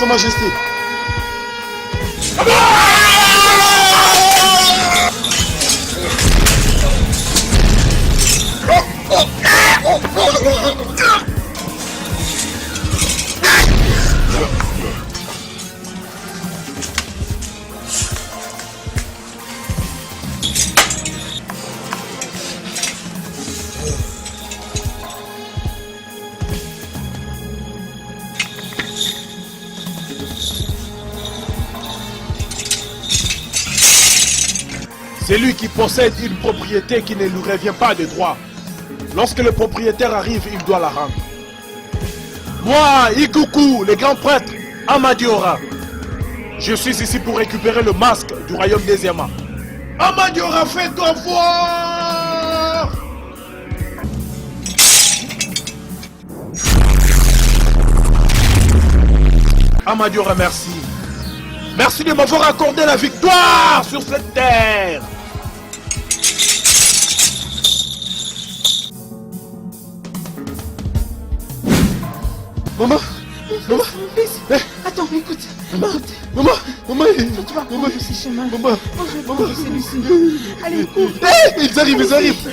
Sa Majesté. C'est lui qui possède une propriété qui ne lui revient pas de droit. Lorsque le propriétaire arrive, il doit la rendre. Moi, Ikuku, le grand prêtre Amadiora, je suis ici pour récupérer le masque du royaume des Yama. Amadiora, fais-toi voir! Amadiora, merci. Merci de m'avoir accordé la victoire sur cette terre. Maman, maman, Attends, écoute. maman, Tu vas prendre ce chemin. maman, Oh, je vais prendre celui-ci. Allez, cours. Hey, ils arrivent.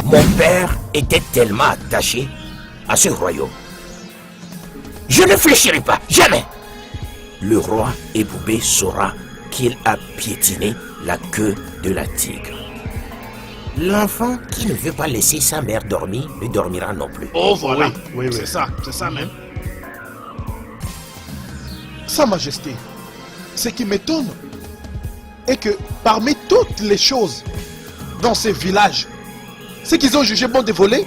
Mon père était tellement attaché à ce royaume. Je ne fléchirai pas, jamais. Le roi Eboubé saura qu'il a piétiné la queue de la tigre. L'enfant qui ne veut pas laisser sa mère dormir ne dormira non plus. Oh voilà, Oui. c'est ça même. Sa Majesté, ce qui m'étonne est que parmi toutes les choses dans ces villages, ce qu'ils ont jugé bon de voler,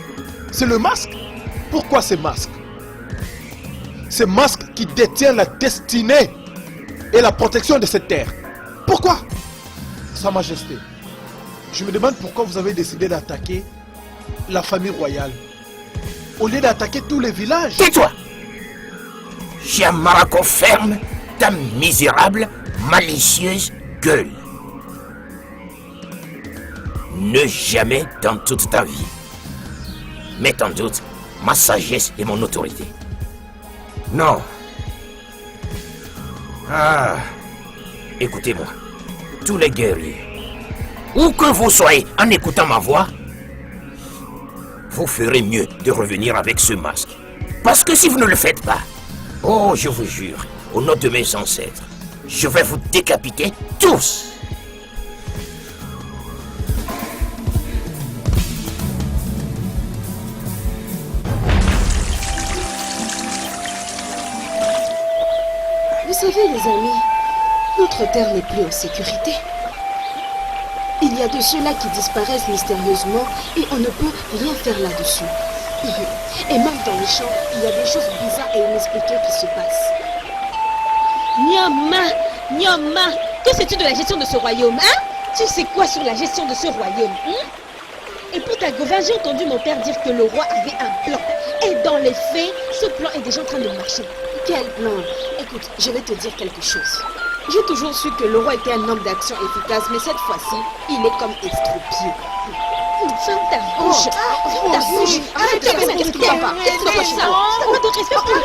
c'est le masque. Pourquoi ce masque? Ce masque qui détient la destinée et la protection de cette terre. Pourquoi? Sa Majesté, je me demande pourquoi vous avez décidé d'attaquer la famille royale au lieu d'attaquer tous les villages. Tais-toi! Chiamaraco, ferme ta misérable, malicieuse gueule. Ne jamais dans toute ta vie mettre en doute ma sagesse et mon autorité. Non. Ah, écoutez-moi, tous les guerriers, où que vous soyez en écoutant ma voix, vous ferez mieux de revenir avec ce masque. Parce que si vous ne le faites pas, oh, je vous jure, au nom de mes ancêtres, je vais vous décapiter tous. Vous savez, les amis, notre terre n'est plus en sécurité. Il y a de ceux-là qui disparaissent mystérieusement et on ne peut rien faire là-dessus. Et même dans les champs, il y a des choses bizarres et inexpliquées qui se passent. Nyama, que sais-tu de la gestion de ce royaume, hein? Tu sais quoi sur la gestion de ce royaume, hein? Et pour ta gouverne, j'ai entendu mon père dire que le roi avait un plan. Et dans les faits, ce plan est déjà en train de marcher. Quel plan? Écoute, je vais te dire quelque chose. J'ai toujours su que le roi était un homme d'action efficace, mais cette fois-ci, il est comme estropié. Ferme ta bouche. Ferme ta bouche. Arrête de faire ce qui va pas. Qu'est-ce que c'est ça? Ça va te respecter.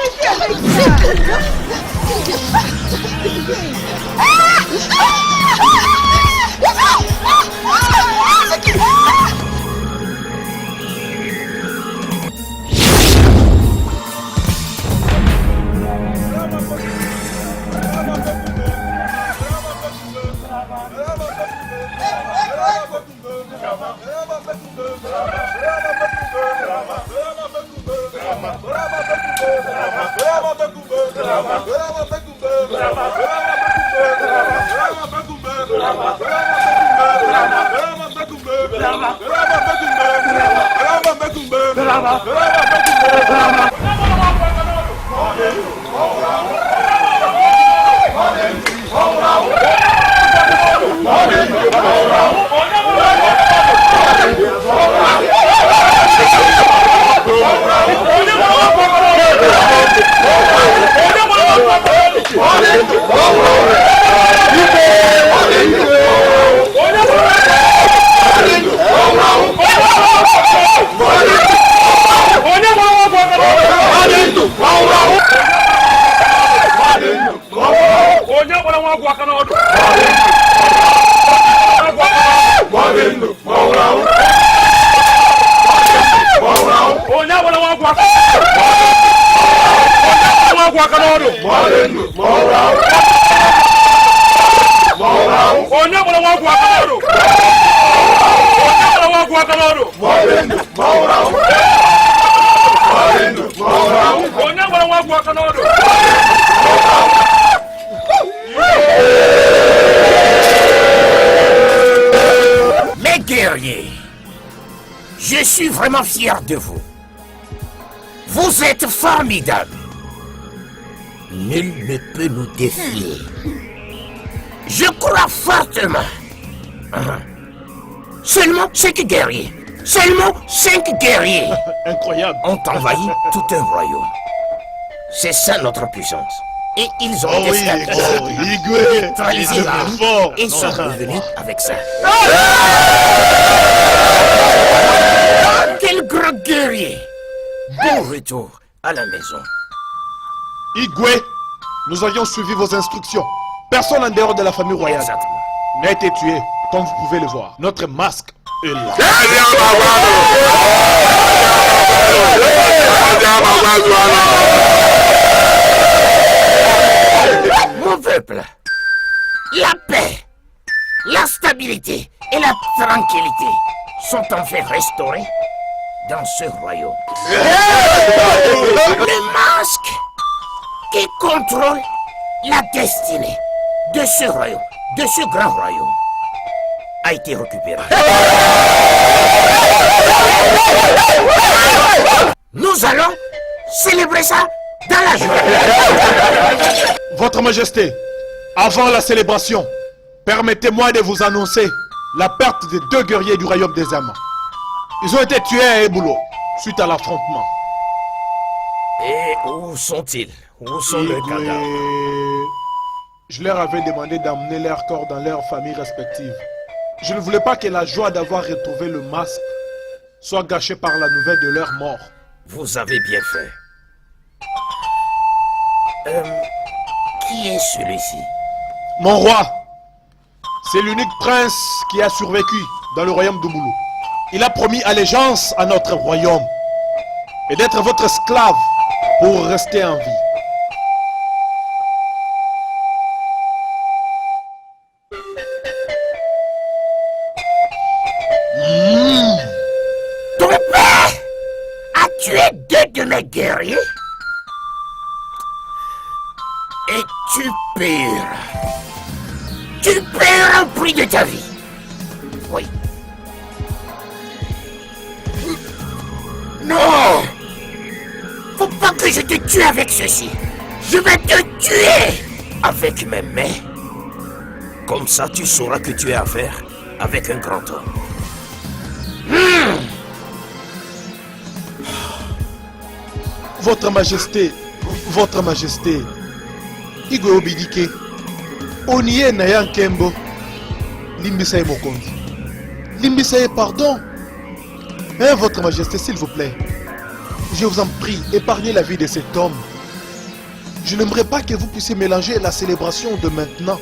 Oh, Mes guerriers, je suis vraiment fier de vous. Vous êtes formidables. Nul ne peut nous défier. Je crois fortement. Seulement 5 guerriers. Seulement 5 guerriers Incroyable. ont envahi tout un royaume. C'est ça notre puissance. Et ils ont Oh oui, Igwe, neutralisé c'est l'arme fort. et sont revenus avec ça. Quel grand guerrier! Bon retour à la maison. Igwe, nous avions suivi vos instructions. Personne en dehors de la famille royale Exactement. n'a été tué, comme vous pouvez le voir. Notre masque est là. Mon peuple, la paix, la stabilité et la tranquillité sont enfin restaurées dans ce royaume. Le masque qui contrôle la destinée de ce royaume, de ce grand royaume, a été récupéré. Nous allons célébrer ça dans la joie. Votre Majesté, avant la célébration, permettez-moi de vous annoncer la perte des 2 guerriers du royaume des âmes. Ils ont été tués à Eboulo suite à l'affrontement. Et où sont-ils? Où sont les Igwe, cadavres? je leur avais demandé d'emmener leurs corps dans leurs familles respectives. Je ne voulais pas que la joie d'avoir retrouvé le masque soit gâchée par la nouvelle de leur mort. Vous avez bien fait. Qui est celui-ci? Mon roi, c'est l'unique prince qui a survécu dans le royaume d'Oumoulou. Il a promis allégeance à notre royaume et d'être votre esclave pour rester en vie. Ton père a tué 2 de mes guerriers? Et tu paieras. Tu paieras au prix de ta vie. Oui. Non! Faut pas que je te tue avec ceci. Je vais te tuer avec mes mains. Comme ça, tu sauras que tu as affaire avec un grand homme. Votre Majesté, Igwe Obidike, Oniye Nayan Kembo, Limbisaye Mokonzi. Limbisaye, pardon. Hein, Votre Majesté, s'il vous plaît, je vous en prie, épargnez la vie de cet homme. Je n'aimerais pas que vous puissiez mélanger la célébration de maintenant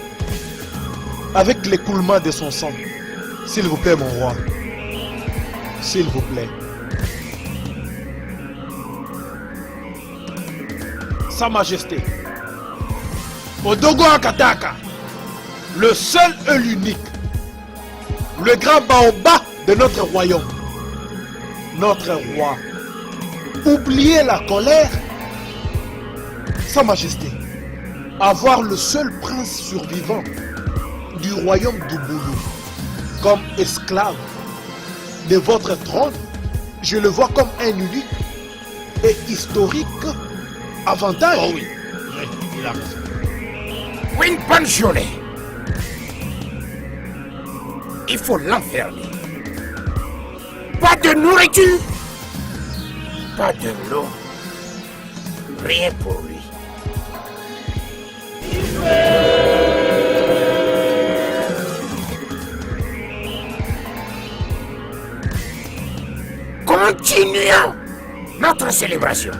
avec l'écoulement de son sang. S'il vous plaît, mon roi. S'il vous plaît. Sa Majesté, Odogo Akataka, le seul et l'unique, le grand baobab de notre royaume, notre roi. Oubliez la colère. Sa Majesté, avoir le seul prince survivant du royaume d'Ouboulou comme esclave de votre trône, je le vois comme un unique et historique avantage. Oh oui, il a raison. Une bonne journée. Il faut l'enfermer. Pas de nourriture, pas de l'eau, rien pour lui. Continuons notre célébration.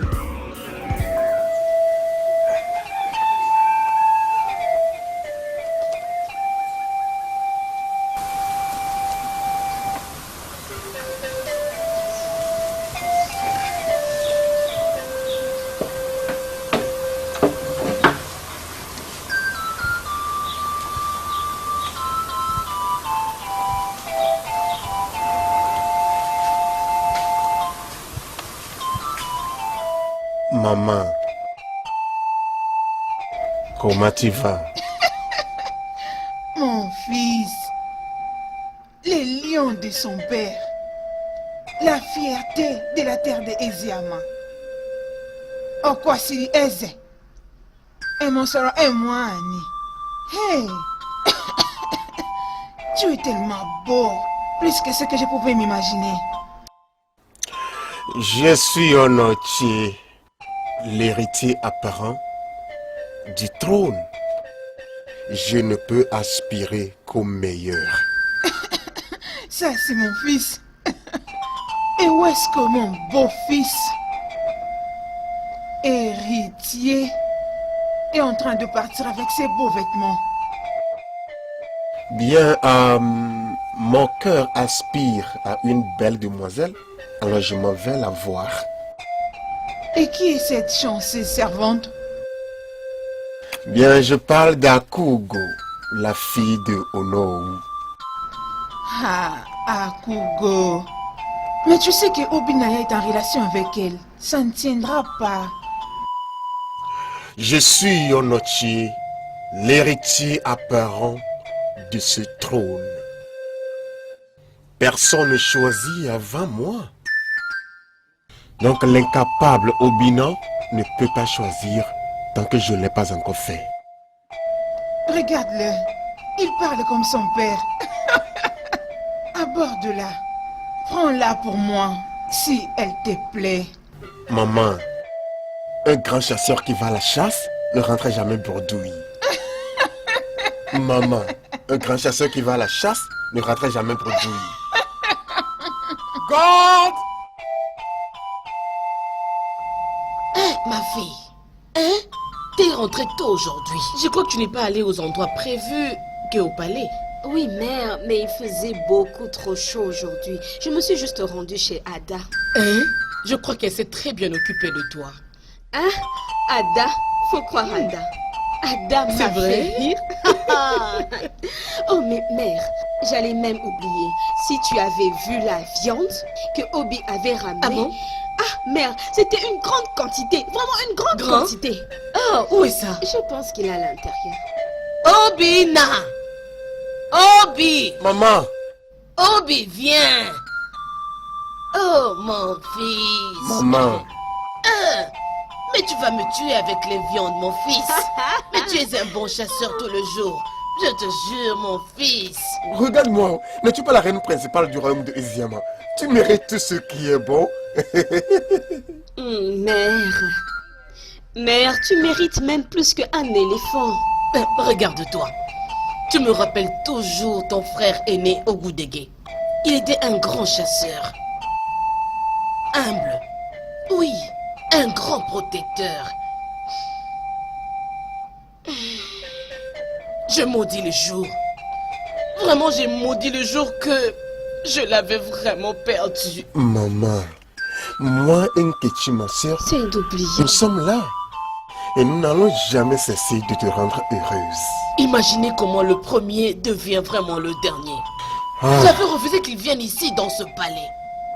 Comment tu vas? Mon fils, les lions de son père, la fierté de la terre de Eziama. Okwasiri Eze, et mon sœur et moi, Annie. Hey, tu es tellement beau, plus que ce que je pouvais m'imaginer. Je suis Onochi, l'héritier apparent du trône. Je ne peux aspirer qu'au meilleur. Ça, c'est mon fils. Et où est-ce que mon beau-fils, héritier, est en train de partir avec ses beaux vêtements? Bien, mon cœur aspire à une belle demoiselle, alors je m'en vais la voir. Et qui est cette chanceuse servante? Bien, je parle d'Akugo, la fille de Onou. Ah, Akugo. Mais tu sais que Obinaya est en relation avec elle. Ça ne tiendra pas. Je suis Onochi, l'héritier apparent de ce trône. Personne ne choisit avant moi. Donc l'incapable Obina ne peut pas choisir tant que je ne l'ai pas encore fait. Regarde-le. Il parle comme son père. Aborde-la. Prends-la pour moi, si elle te plaît. Maman, un grand chasseur qui va à la chasse ne rentre jamais bredouille. Maman, un grand chasseur qui va à la chasse ne rentre jamais bredouille. God! Ma fille, hein? T'es rentrée tôt aujourd'hui. Je crois que tu n'es pas allée aux endroits prévus qu'au palais. Oui, mère, mais il faisait beaucoup trop chaud aujourd'hui. Je me suis juste rendue chez Ada. Hein? Je crois qu'elle s'est très bien occupée de toi. Hein? Ada? Faut croire Ada. Ada m'a C'est vrai? fait rire. Oh, mais mère, j'allais même oublier. Si tu avais vu la viande que Obi avait ramenée. Ah bon? Ah, mère, c'était une grande quantité. Vraiment une grande Grand? quantité. Oh, où est ça? Je pense qu'il est à l'intérieur. Obina! Obi! Maman! Obi, viens! Oh, mon fils! Maman! Mais tu vas me tuer avec les viandes, mon fils! Mais tu es un bon chasseur tout le jour! Je te jure, mon fils! Regarde-moi, n'es-tu pas la reine principale du royaume de Eziama? Tu mérites tout ce qui est bon. Mère. Mère, tu mérites même plus qu'un éléphant. Regarde-toi. Tu me rappelles toujours ton frère aîné Ogudege. Il était un grand chasseur. Humble. Oui, un grand protecteur. Je maudis le jour. Vraiment, j'ai maudit le jour que je l'avais vraiment perdu. Maman, moi et Nkechi, ma soeur, C'est d'oublier. nous sommes là. Et nous n'allons jamais cesser de te rendre heureuse. Imaginez comment le premier devient vraiment le dernier. Ah, J'avais refusé qu'il vienne ici dans ce palais.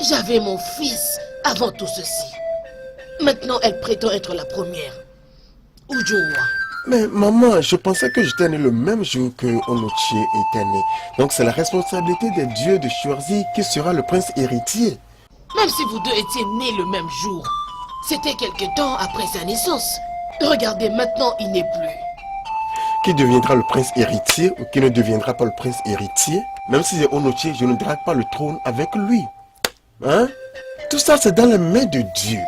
J'avais mon fils avant tout ceci. Maintenant, elle prétend être la première. Ujoa. mais maman, je pensais que j'étais né le même jour que Onochi était né. Donc c'est la responsabilité des dieux de choisir qui sera le prince héritier. Même si vous deux étiez nés le même jour, c'était quelque temps après sa naissance. Regardez, maintenant, il n'est plus. Qui deviendra le prince héritier ou qui ne deviendra pas le prince héritier? Même si c'est Onochi, je ne drague pas le trône avec lui. Hein? Tout ça, c'est dans les mains de Dieu.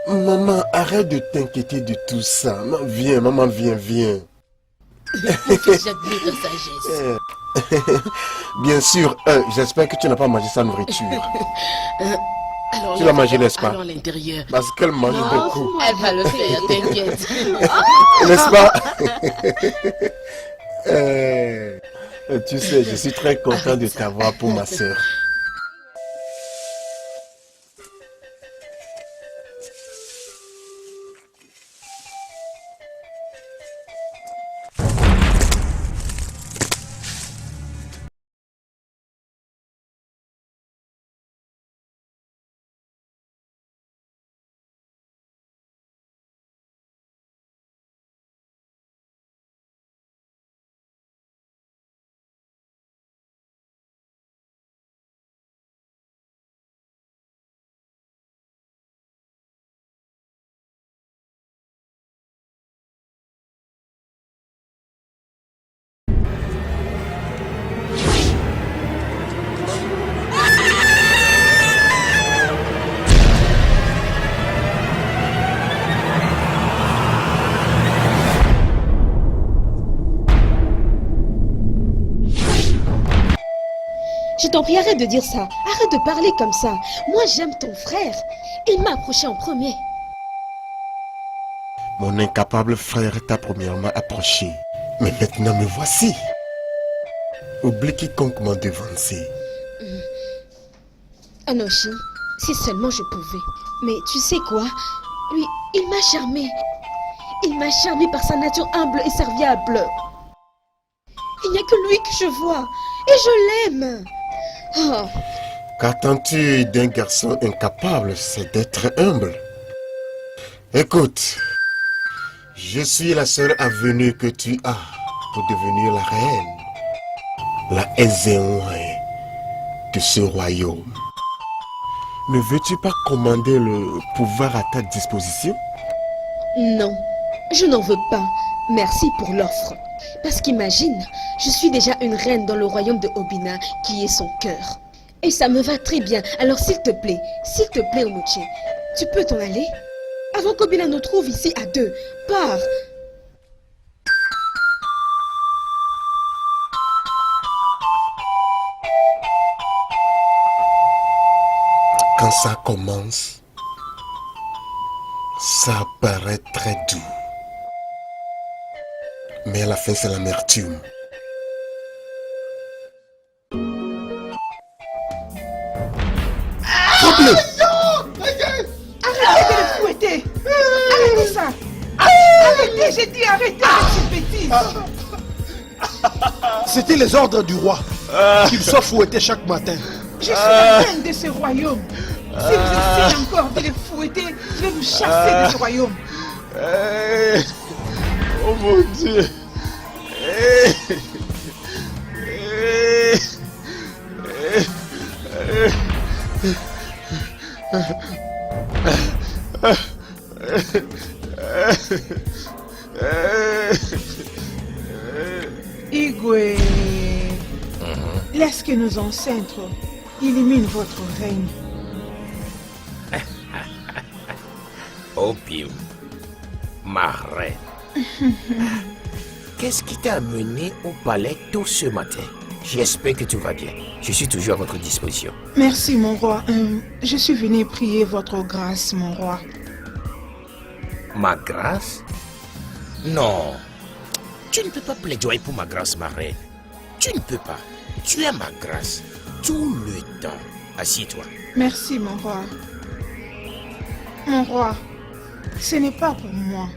Maman, arrête de t'inquiéter de tout ça. Maman, viens, viens. Mon fils, j'admire ta sagesse. Bien sûr, j'espère que tu n'as pas mangé sa nourriture. Alors, Tu l'as mangé, n'est-ce pas? allons à l'intérieur. Parce qu'elle mange beaucoup. Elle va le faire, t'inquiète. N'est-ce pas? Tu sais, je suis très content de t'avoir pour ma soeur. Je t'en prie, arrête de dire ça. Arrête de parler comme ça. Moi, j'aime ton frère. Il m'a approché en premier. Mon incapable frère t'a premièrement approché. Mais maintenant me voici. Oublie quiconque m'a devancé. Anoshi, si seulement je pouvais. Mais tu sais quoi? Lui, il m'a charmé. Il m'a charmé par sa nature humble et serviable. Il n'y a que lui que je vois. Et je l'aime. Oh. Qu'attends-tu d'un garçon incapable? C'est d'être humble. Écoute, je suis la seule avenue que tu as pour devenir la reine, la Ezéouin de ce royaume. Ne veux-tu pas commander le pouvoir à ta disposition? Non, je n'en veux pas. Merci pour l'offre. Parce qu'imagine, je suis déjà une reine dans le royaume de Obina, qui est son cœur. Et ça me va très bien. Alors s'il te plaît, Onuchi, tu peux t'en aller? Avant qu'Obina nous trouve ici à deux. Pars. Quand ça commence, ça paraît très doux. Mais à la fin, c'est l'amertume. Arrêtez de le fouetter. Arrêtez ça. Arrêtez, j'ai dit arrêtez avec cette bêtise. C'était les ordres du roi qu'il soit fouetté chaque matin. Je suis la reine de ce royaume. Si vous essayez encore de le fouetter, je vais vous chasser de ce royaume. Oh mon Dieu. Igwe, laisse que nos ancêtres éliminent votre règne. Opium, ma reine. Qu'est-ce qui t'a amené au palais tôt ce matin? J'espère que tout va bien. Je suis toujours à votre disposition. Merci, mon roi. Je suis venu prier votre grâce, mon roi. Ma grâce? Non. Tu ne peux pas plaidoyer pour ma grâce, ma reine. Tu ne peux pas. Tu as ma grâce. Tout le temps. Assieds-toi. Merci, mon roi. Mon roi, ce n'est pas pour moi,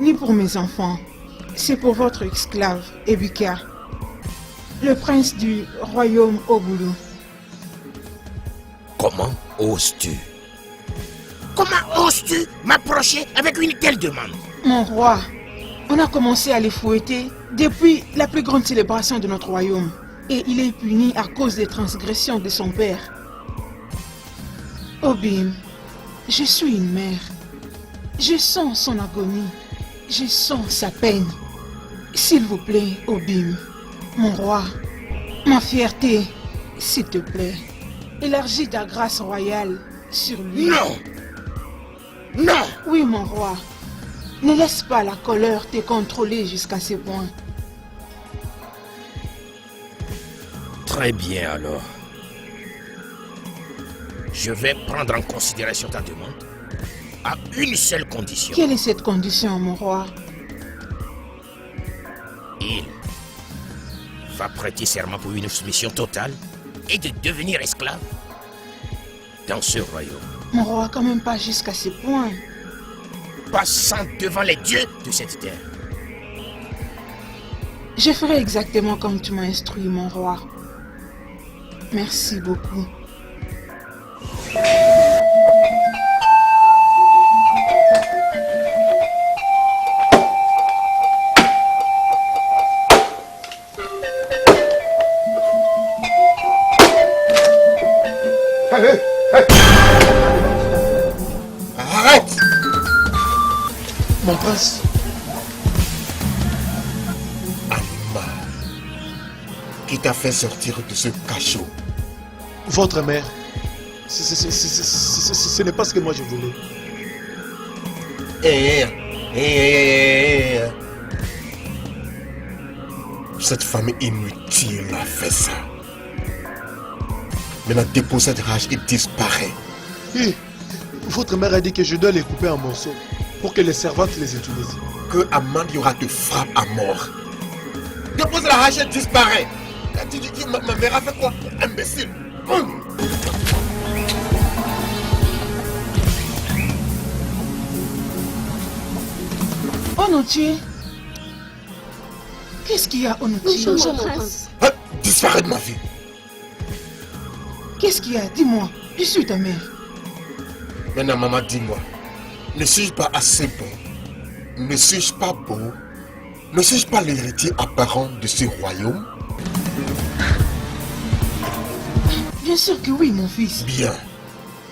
ni pour mes enfants. C'est pour votre esclave, Ebika, le prince du royaume Obulu. Comment oses-tu? Comment oses-tu m'approcher avec une telle demande? Mon roi, on a commencé à les fouetter depuis la plus grande célébration de notre royaume. Et il est puni à cause des transgressions de son père. Obim, je suis une mère. Je sens son agonie. Je sens sa peine. S'il vous plaît, Obim, mon roi, ma fierté, s'il te plaît, élargis ta grâce royale sur lui. Non! Non! Oui, mon roi, ne laisse pas la colère te contrôler jusqu'à ce point. Très bien alors. Je vais prendre en considération ta demande à une seule condition. Quelle est cette condition, mon roi? Il va prêter serment pour une soumission totale et de devenir esclave dans ce royaume. Mon roi, quand même pas jusqu'à ce point. Passant devant les dieux de cette terre. Je ferai exactement comme tu m'as instruit, mon roi. Merci beaucoup. Arrête! Mon prince, Animal, qui t'a fait sortir de ce cachot? votre mère, ce n'est pas ce que moi je voulais. Cette femme inutile a fait ça. Maintenant, dépose cette rage et disparaît. Hé, votre mère a dit que je dois les couper en morceaux pour que les servantes les utilisent. Que Amandiora te frappe à mort. Dépose la rage et disparaît. Ma mère a fait quoi? Imbécile. Onotier, qu'est-ce qu'il y a, Onotier? Bonjour, mon prince. Ah, disparaît de ma vie. Qu'est-ce qu'il y a? Dis-moi, je suis ta mère. Maintenant, maman, dis-moi. Ne suis-je pas assez bon? Ne suis-je pas beau? Ne suis-je pas l'héritier apparent de ce royaume? Bien sûr que oui, mon fils. Bien.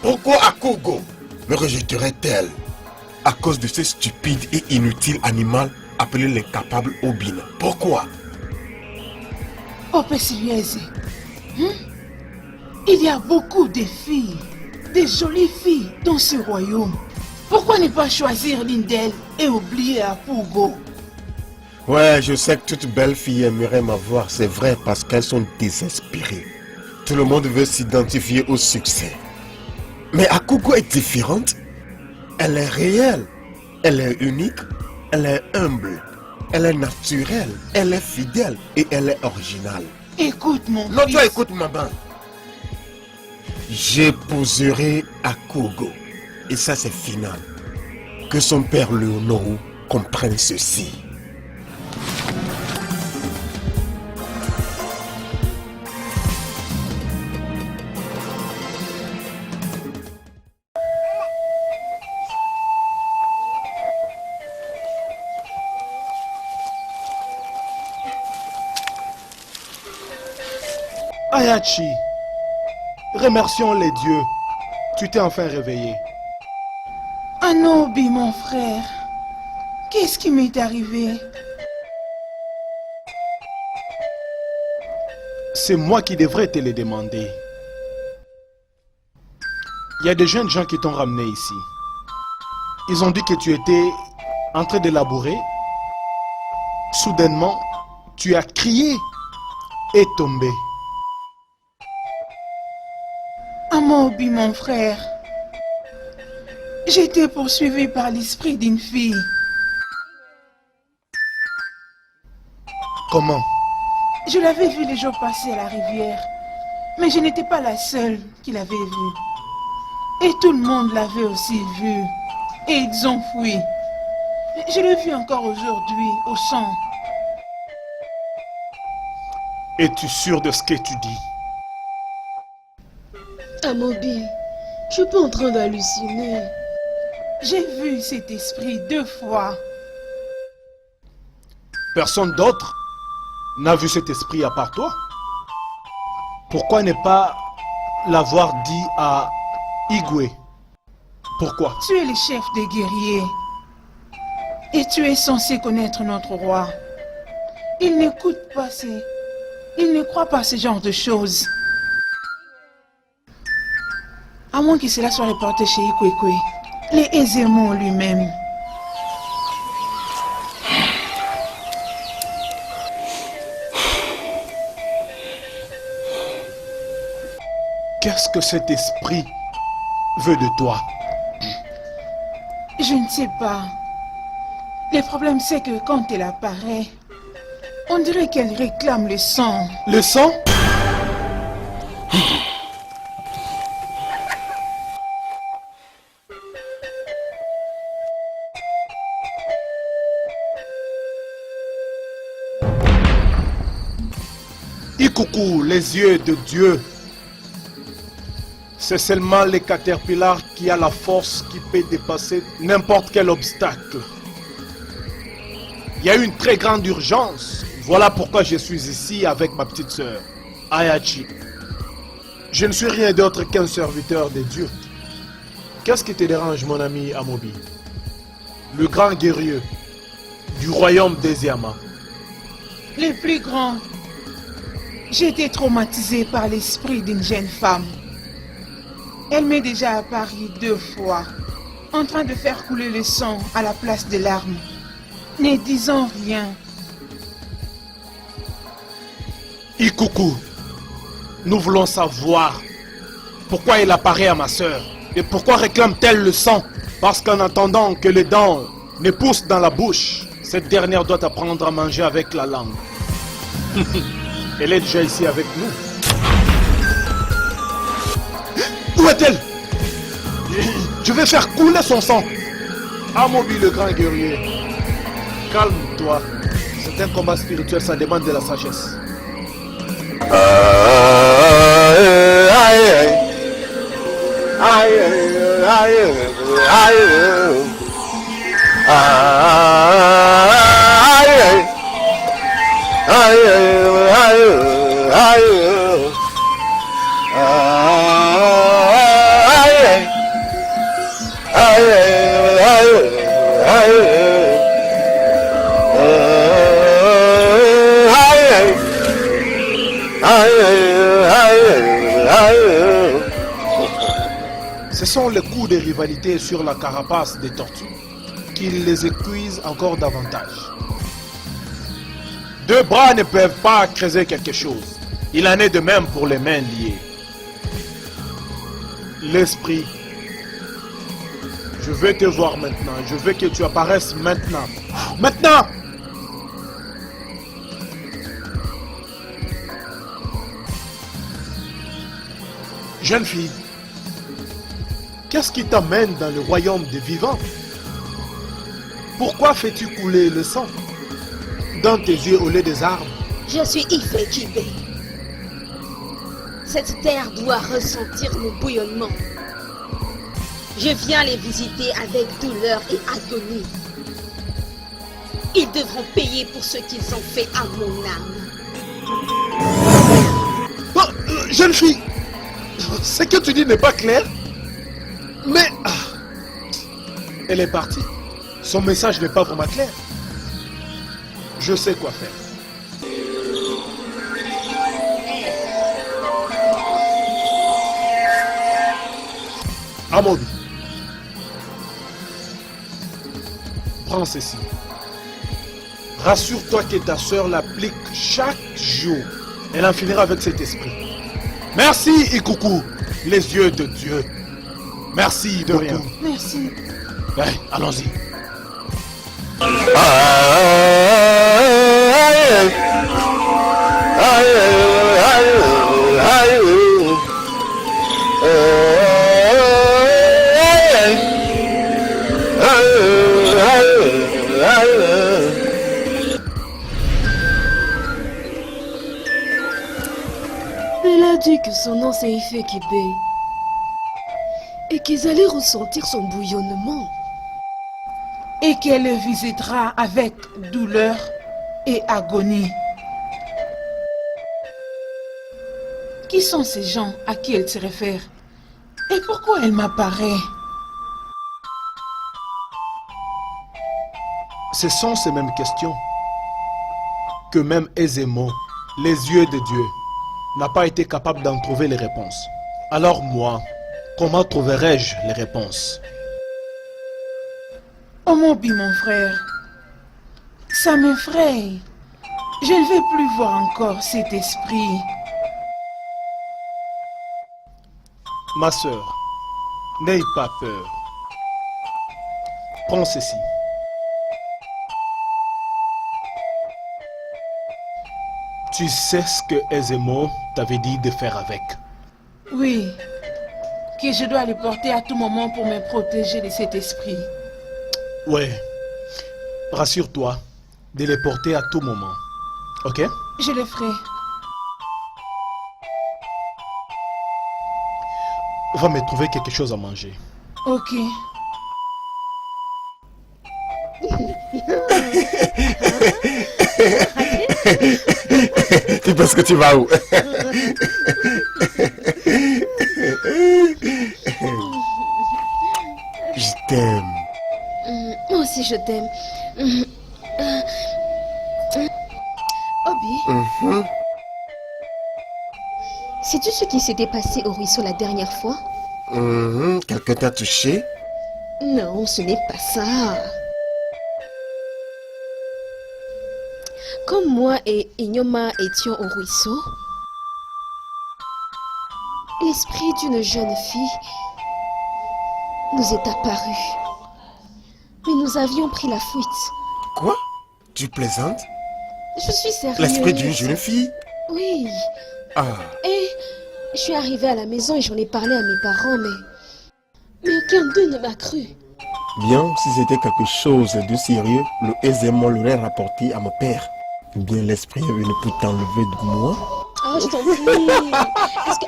Pourquoi Akugo me rejetterait-elle à cause de ce stupide et inutile animal appelé l'incapable Obin? Pourquoi? Oh, Père Sirius, il y a beaucoup de filles, de jolies filles dans ce royaume. Pourquoi ne pas choisir l'une d'elles et oublier Akugo? Ouais, je sais que toute belle fille aimerait m'avoir, c'est vrai, parce qu'elles sont désespérées. Tout le monde veut s'identifier au succès. Mais Akugo est différente. Elle est réelle, elle est unique, elle est humble, elle est naturelle, elle est fidèle et elle est originale. Écoute, mon Non, fils. toi écoute, maman. J'épouserai Akugo. Et ça, c'est final. Que son père Léonoro comprenne ceci. Ayachi, remercions les dieux. Tu t'es enfin réveillé. Anobi, mon frère, qu'est-ce qui m'est arrivé? C'est moi qui devrais te le demander. Il y a des jeunes gens qui t'ont ramené ici. Ils ont dit que tu étais en train de labourer. Soudainement, tu as crié et tombé. Amobi, mon frère, j'ai été poursuivi par l'esprit d'une fille. Comment? Je l'avais vue les jours passés à la rivière, mais je n'étais pas la seule qui l'avait vue. Et tout le monde l'avait aussi vue. Et ils ont fui. Je l'ai vue encore aujourd'hui, au champ. Es-tu sûr de ce que tu dis? Amobi, je suis pas en train d'halluciner. J'ai vu cet esprit 2 fois. Personne d'autre n'a vu cet esprit à part toi? Pourquoi ne pas l'avoir dit à Igwe? Pourquoi? Tu es le chef des guerriers. Et tu es censé connaître notre roi. Il n'écoute pas ces... Il ne croit pas à ce genre de choses. À moins que cela soit reporté chez Ikwekwe. Les Ezemo lui-même. Qu'est-ce que cet esprit veut de toi? Je ne sais pas. Le problème c'est que quand elle apparaît, on dirait qu'elle réclame le sang. Le sang? Ikuku, les yeux de Dieu. C'est seulement les caterpillars qui a la force qui peut dépasser n'importe quel obstacle. Il y a une très grande urgence. Voilà pourquoi je suis ici avec ma petite sœur, Ayachi. Je ne suis rien d'autre qu'un serviteur de Dieu. Qu'est-ce qui te dérange, mon ami Amobi? Le grand guerrier du royaume des Yama. Les plus grands. J'ai été traumatisé par l'esprit d'une jeune femme. Elle m'est déjà apparue 2 fois, en train de faire couler le sang à la place des larmes, ne disant rien. Ikuku, nous voulons savoir Pourquoi il apparaît à ma sœur? Et pourquoi réclame-t-elle le sang? Parce qu'en attendant que les dents ne poussent dans la bouche, cette dernière doit apprendre à manger avec la langue. Elle est déjà ici avec nous. Où est-elle? Je vais faire couler son sang. Amobi le grand guerrier, calme-toi. C'est un combat spirituel, ça demande de la sagesse. Ce sont les coups de rivalité sur la carapace des tortues qui les épuisent encore davantage. Deux bras ne peuvent pas creuser quelque chose. Il en est de même pour les mains liées. L'esprit, je veux te voir maintenant. Je veux que tu apparaisses maintenant. Maintenant! Jeune fille, qu'est-ce qui t'amène dans le royaume des vivants? Pourquoi fais-tu couler le sang dans tes yeux au lieu des arbres? Je suis Ife Kibé. Cette terre doit ressentir mon bouillonnement. Je viens les visiter avec douleur et agonie. Ils devront payer pour ce qu'ils ont fait à mon âme. Oh, jeune fille, ce que tu dis n'est pas clair. Mais... Elle est partie. Son message n'est pas vraiment clair. Je sais quoi faire. Amobi, prends ceci. Rassure-toi que ta soeur l'applique chaque jour. Elle en finira avec cet esprit. Merci, Ikuku, les yeux de Dieu. Merci de rien. Merci. Allez, allons-y. Elle a dit que son nom c'est Ife Kibé et qu'ils allaient ressentir son bouillonnement. Et qu'elle le visitera avec douleur et agonie. Qui sont ces gens à qui elle se réfère? Et pourquoi elle m'apparaît? Ce sont ces mêmes questions que même Ezemo, les yeux de Dieu, n'a pas été capable d'en trouver les réponses. Alors moi, comment trouverai-je les réponses? Oh mon frère, ça m'effraie. Je ne vais plus voir encore cet esprit. Ma sœur, n'aie pas peur. Prends ceci. Tu sais ce que Ezemo t'avait dit de faire avec. Oui, que je dois le porter à tout moment pour me protéger de cet esprit. Ouais, rassure-toi de les porter à tout moment. Ok? Je le ferai. Va me trouver quelque chose à manger. Ok. Tu penses que tu vas où? Je t'aime. Moi aussi je t'aime. Obi, sais-tu ce qui s'était passé au ruisseau la dernière fois? Quelqu'un t'a touché? Non, ce n'est pas ça. Comme moi et Inyoma étions au ruisseau, l'esprit d'une jeune fille nous est apparu. Mais nous avions pris la fuite. Quoi? Tu plaisantes? Je suis sérieuse. L'esprit d'une jeune fille? Oui. Ah, Et je suis arrivée à la maison et j'en ai parlé à mes parents, mais aucun d'eux ne m'a cru. bien, si c'était quelque chose de sérieux, aisément l'aurait rapporté à mon père. Bien, l'esprit est venu pour t'enlever de moi. Oh, je t'en prie.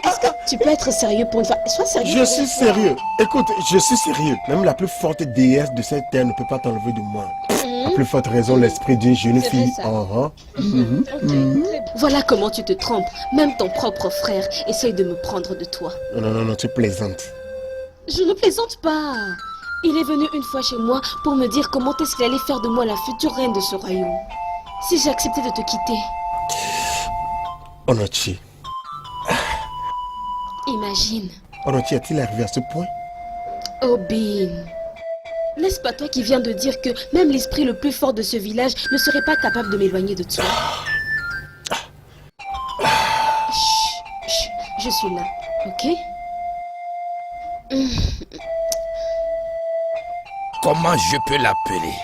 Est-ce que tu peux être sérieux pour une fois? Sois sérieux. Je suis sérieux. Écoute, je suis sérieux. Même la plus forte déesse de cette terre ne peut pas t'enlever de moi. La plus forte raison, l'esprit d'une jeune C'est fille. vrai, ça. Uh-huh. Ok, très bien. Voilà comment tu te trompes. Même ton propre frère essaye de me prendre de toi. Non, tu plaisantes. Je ne plaisante pas. Il est venu une fois chez moi pour me dire comment est-ce qu'il allait faire de moi la future reine de ce royaume. Si j'acceptais de te quitter. Onochi. Imagine. Onochi, est-il arrivé à ce point? Obin. N'est-ce pas toi qui viens de dire que même l'esprit le plus fort de ce village ne serait pas capable de m'éloigner de toi? Chut, je suis là, ok? Comment je peux l'appeler?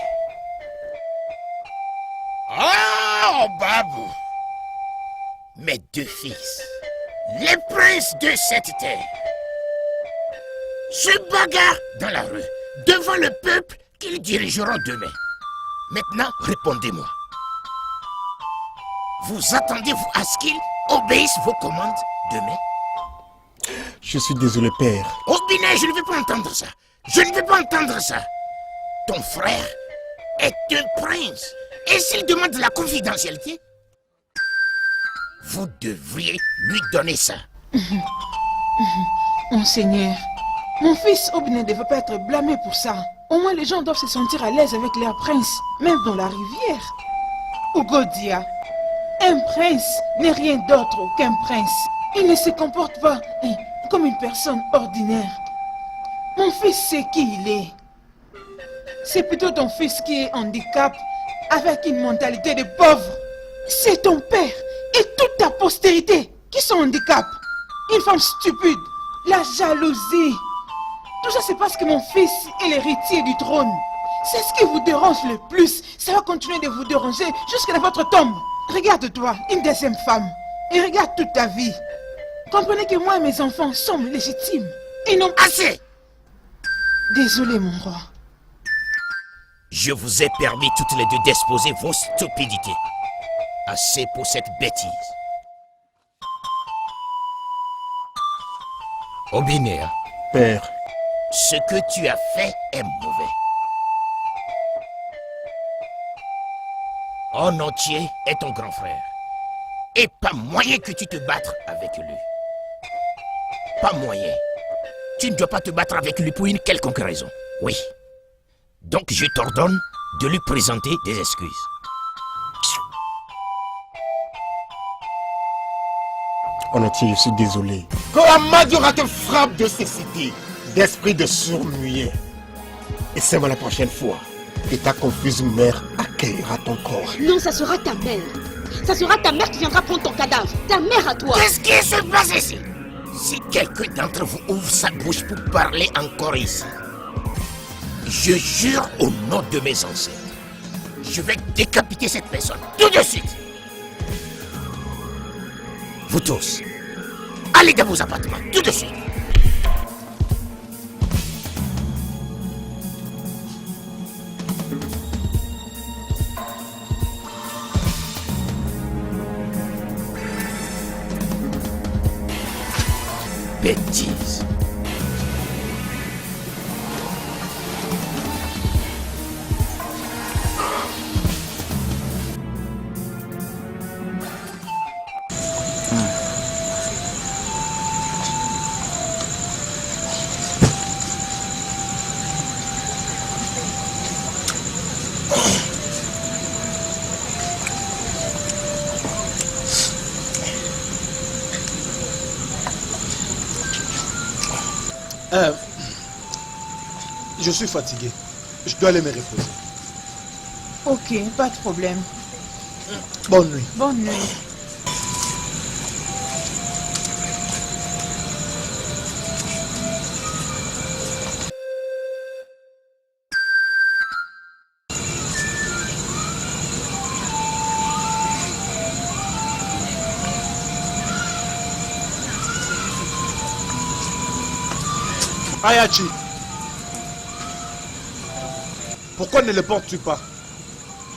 Oh, Babou! Mes deux fils, les princes de cette terre, se bagarrent dans la rue, devant le peuple qu'ils dirigeront demain. Maintenant, répondez-moi. Vous attendez-vous à ce qu'ils obéissent vos commandes demain? Je suis désolé, père. Oh, Binet, je ne veux pas entendre ça. Je ne veux pas entendre ça. Ton frère est un prince. Et s'il demande la confidentialité, vous devriez lui donner ça. Monseigneur, mon fils Ob ne devait pas être blâmé pour ça. Au moins les gens doivent se sentir à l'aise avec leur prince, même dans la rivière. Ugodia, un prince n'est rien d'autre qu'un prince. Il ne se comporte pas comme une personne ordinaire. Mon fils sait qui il est. C'est plutôt ton fils qui est handicap avec une mentalité de pauvre. C'est ton père et toute ta postérité qui sont handicap. Une femme stupide, la jalousie. Tout ça c'est parce que mon fils est l'héritier du trône. C'est ce qui vous dérange le plus. Ça va continuer de vous déranger jusqu'à votre tombe. Regarde-toi, une deuxième femme. Et regarde toute ta vie. Comprenez que moi et mes enfants sommes légitimes. Et non... Assez! Désolé mon roi. Je vous ai permis toutes les deux d'exposer vos stupidités. Assez pour cette bêtise. Obinéa, Père, ce que tu as fait est mauvais. En entier est ton grand frère. Et pas moyen que tu te battes avec lui. Pas moyen. Tu ne dois pas te battre avec lui pour une quelconque raison. Oui. Donc je t'ordonne de lui présenter des excuses. Onochi, je suis désolé. Que la Madiora te frappe de cécité, d'esprit de sourd-muet. Et c'est moi la prochaine fois que ta confuse mère accueillera ton corps. Non, ça sera ta mère. Ça sera ta mère qui viendra prendre ton cadavre. Ta mère à toi. Qu'est-ce qui se passe ici? Si quelqu'un d'entre vous ouvre sa bouche pour parler encore ici, je jure au nom de mes ancêtres, je vais décapiter cette personne tout de suite. Vous tous, allez dans vos appartements tout de suite. Bêtise. Je suis fatigué. Je dois aller me reposer. Ok, pas de problème. Bonne nuit. Bonne nuit. Ayachi, pourquoi ne le portes-tu pas?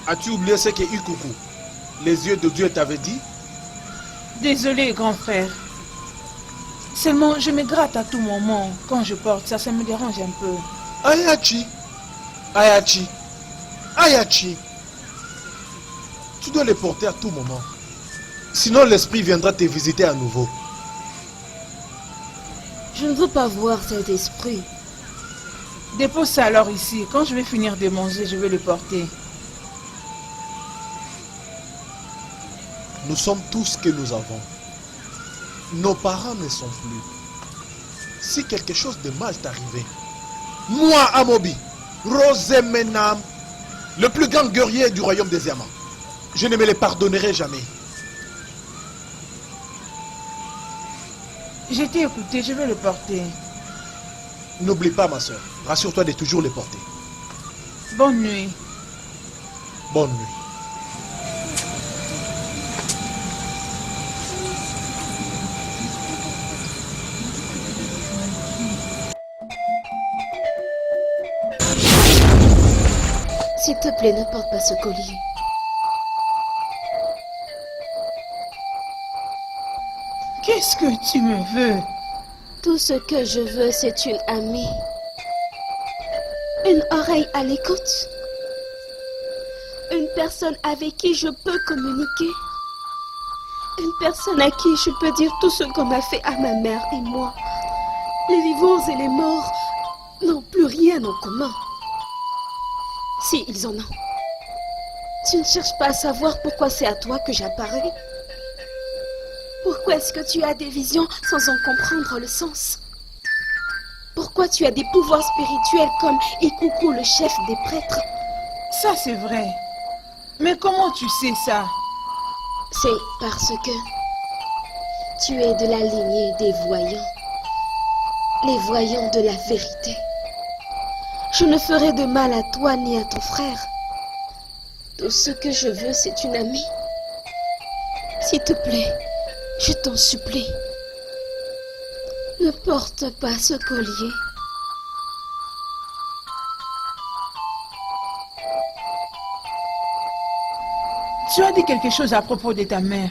As-tu oublié ce que Ikuku, les yeux de Dieu, t'avait dit? Désolé, grand frère. Seulement, je me gratte à tout moment. Quand je porte ça, ça me dérange un peu. Ayachi, Ayachi, Ayachi, tu dois les porter à tout moment. Sinon l'esprit viendra te visiter à nouveau. Je ne veux pas voir cet esprit. Dépose ça alors ici. Quand je vais finir de manger, je vais le porter. Nous sommes tous ce que nous avons. Nos parents ne sont plus. Si quelque chose de mal t'arrivait, moi, Amobi, Rosemenam, le plus grand guerrier du royaume des diamants, je ne me les pardonnerai jamais. J'ai été écouté, je vais le porter. N'oublie pas, ma soeur, rassure-toi de toujours les porter. Bonne nuit. Bonne nuit. S'il te plaît, ne porte pas ce collier. Qu'est-ce que tu me veux? Tout ce que je veux, c'est une amie. Une oreille à l'écoute. Une personne avec qui je peux communiquer. Une personne à qui je peux dire tout ce qu'on m'a fait à ma mère et moi. Les vivants et les morts n'ont plus rien en commun. Si, ils en ont. Tu ne cherches pas à savoir pourquoi c'est à toi que j'apparais. Pourquoi est-ce que tu as des visions sans en comprendre le sens? Pourquoi tu as des pouvoirs spirituels comme Ikuku, le chef des prêtres? Ça, c'est vrai. Mais comment tu sais ça? C'est parce que tu es de la lignée des voyants. Les voyants de la vérité. Je ne ferai de mal à toi ni à ton frère. Tout ce que je veux, c'est une amie. S'il te plaît, je t'en supplie. Ne porte pas ce collier. Tu as dit quelque chose à propos de ta mère.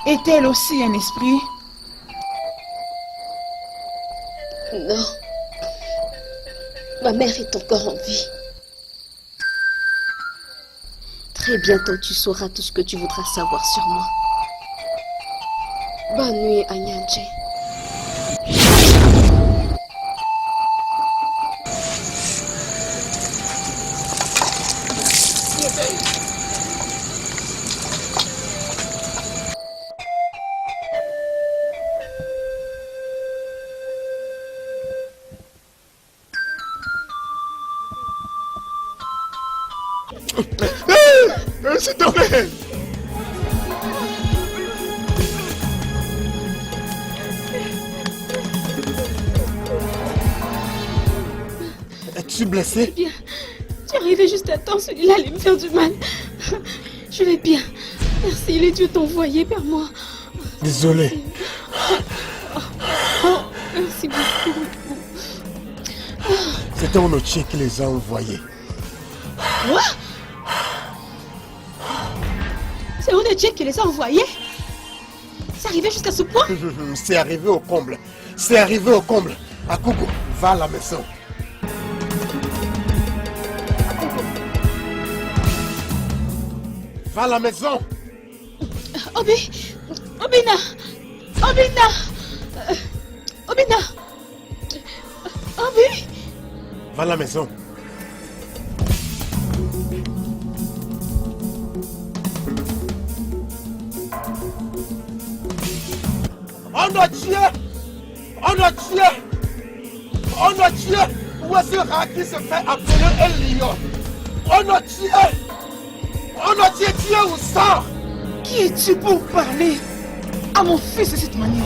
Est-elle aussi un esprit? Non. Ma mère est encore en vie. Très bientôt, tu sauras tout ce que tu voudras savoir sur moi. Bonne nuit, Anyanche. S'il te plaît. Es-tu blessé? Bien. Tu es arrivé juste à temps, celui-là allait me faire du mal. Je vais bien. Merci, les dieux t'ont envoyé vers moi. Désolé. Oh, merci beaucoup. C'était Onochi qui les a envoyés. Quoi? C'est Onochi qui les a envoyés? C'est arrivé jusqu'à ce point? C'est arrivé au comble. C'est arrivé au comble. Akuko, va à la maison. Va à la maison. Obina! Obina! Obi! Va à la maison. On a tué où est-ce que Raki se fait appeler un lion? On a tué Dieu ou ça? Qui es-tu pour parler à mon fils de cette manière?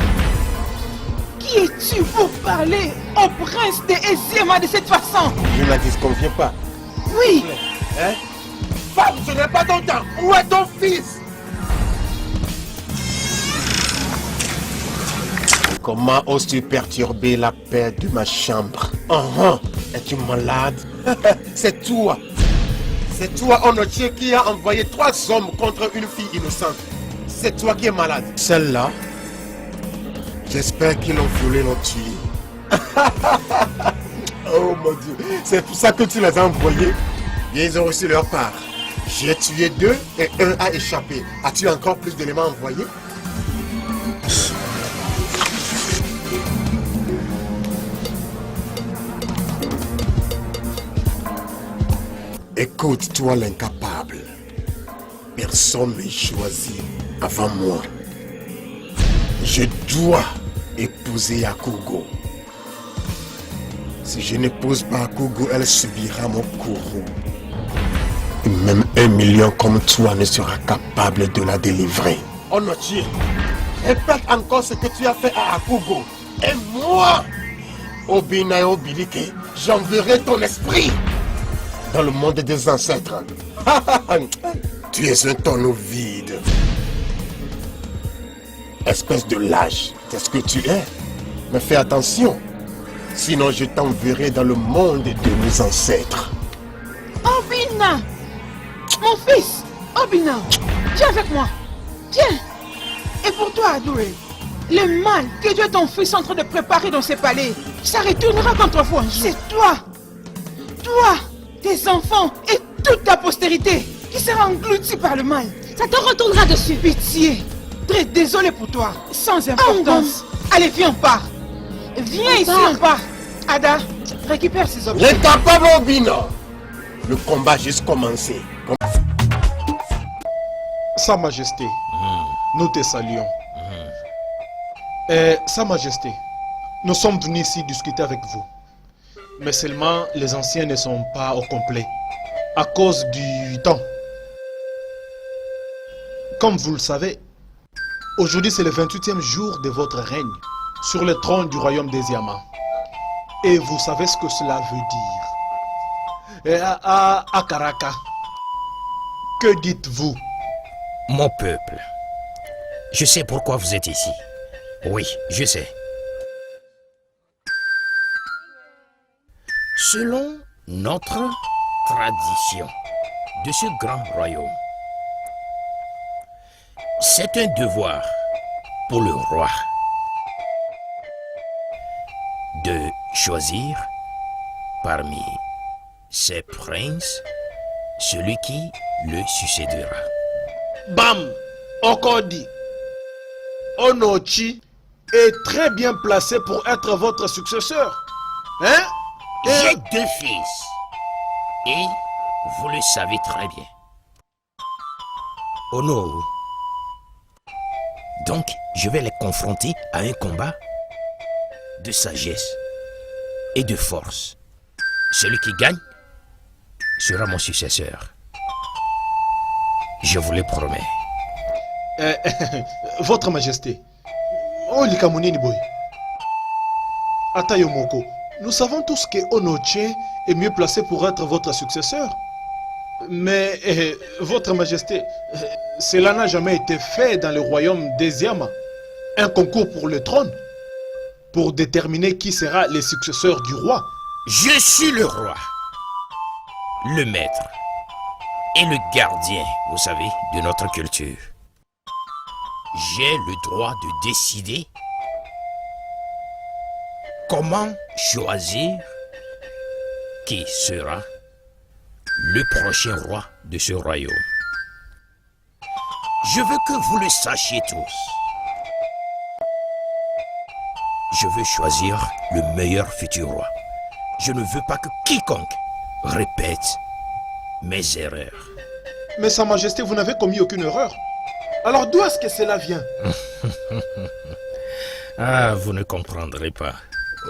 Qui es-tu pour parler au prince de Eziema de cette façon? Je ne la disconviens pas. Oui! Hein? Femme, ce n'est pas ton temps. Où est ton fils? Comment oses-tu perturber la paix de ma chambre? Es-tu malade? C'est toi. C'est toi, Onochie, qui a envoyé 3 hommes contre une fille innocente. C'est toi qui es malade. Celle-là, j'espère qu'ils l'ont violée, l'ont tuée. Oh mon Dieu, c'est pour ça que tu les as envoyés. Ils ont reçu leur part. J'ai tué 2 et 1 a échappé. As-tu encore plus d'éléments envoyés? Écoute, toi l'incapable. Personne ne choisi avant moi. Je dois épouser Akugo. Si je n'épouse pas Akugo, elle subira mon courroux. Et même 1 million comme toi ne sera capable de la délivrer. Onochie, répète encore ce que tu as fait à Akugo. Et moi, Obina et Obilike, j'enverrai ton esprit dans le monde des ancêtres. Tu es un tonneau vide. Espèce de lâche, c'est ce que tu es. Mais fais attention, sinon je t'enverrai dans le monde de mes ancêtres. Obina! Mon fils! Obina! Viens avec moi! Viens! Et pour toi, Adoué, le mal que Dieu ton fils est en train de préparer dans ses palais, ça retournera contre vous un jour. C'est toi! Toi! Tes enfants et toute ta postérité qui sera engloutie par le mal. Ça te retournera dessus. Pitié! Très désolé pour toi, sans importance. Allez, viens, on part. Viens ici, on part. Ada, récupère ces objets. L'incapable Obina! Le combat a juste commencé. Sa Majesté, nous te saluons. Sa Majesté, nous sommes venus ici discuter avec vous. Mais seulement les anciens ne sont pas au complet à cause du temps. Comme vous le savez, aujourd'hui c'est le 28e jour de votre règne sur le trône du royaume des Yama. Et vous savez ce que cela veut dire. Et à Karaka, que dites-vous? Mon peuple, je sais pourquoi vous êtes ici. Oui, je sais. Selon notre tradition de ce grand royaume, c'est un devoir pour le roi de choisir parmi ses princes celui qui le succédera. Bam! Encore dit. Onochi est très bien placé pour être votre successeur. Hein? J'ai 2 fils. Et vous le savez très bien. Ono. Donc, je vais les confronter à un combat de sagesse et de force. Celui qui gagne sera mon successeur. Je vous le promets. Votre Majesté. Oh, Likamunini boy. Atayomoko. Nous savons tous que Onoche est mieux placé pour être votre successeur. Mais, votre Majesté, cela n'a jamais été fait dans le royaume des Yama. Un concours pour le trône, pour déterminer qui sera le successeur du roi. Je suis le roi, le maître et le gardien, vous savez, de notre culture. J'ai le droit de décider comment choisir qui sera le prochain roi de ce royaume. Je veux que vous le sachiez tous. Je veux choisir le meilleur futur roi. Je ne veux pas que quiconque répète mes erreurs. Mais Sa Majesté, vous n'avez commis aucune erreur. Alors d'où est-ce que cela vient? Ah, vous ne comprendrez pas.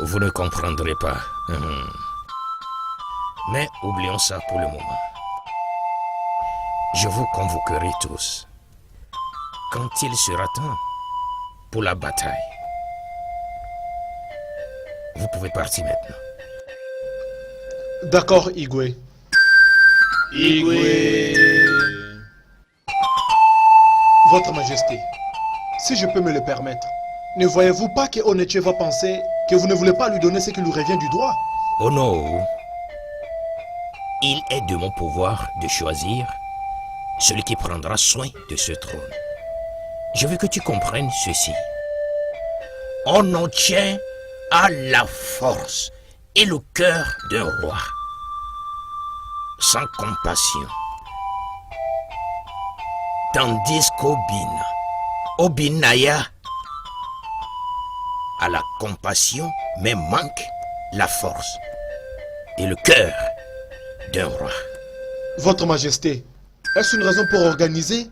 Vous ne comprendrez pas. Mais oublions ça pour le moment. Je vous convoquerai tous quand il sera temps pour la bataille. Vous pouvez partir maintenant. D'accord, Igwe. Igwe. Votre Majesté, si je peux me le permettre, Ne voyez-vous pas que Oneche va penser que vous ne voulez pas lui donner ce qui lui revient du droit? Oh non. Il est de mon pouvoir de choisir celui qui prendra soin de ce trône. Je veux que tu comprennes ceci. On en tient à la force et le cœur d'un roi, sans compassion. Tandis qu'Obinaya a la compassion, mais manque la force et le cœur d'un roi. Votre Majesté, est-ce une raison pour organiser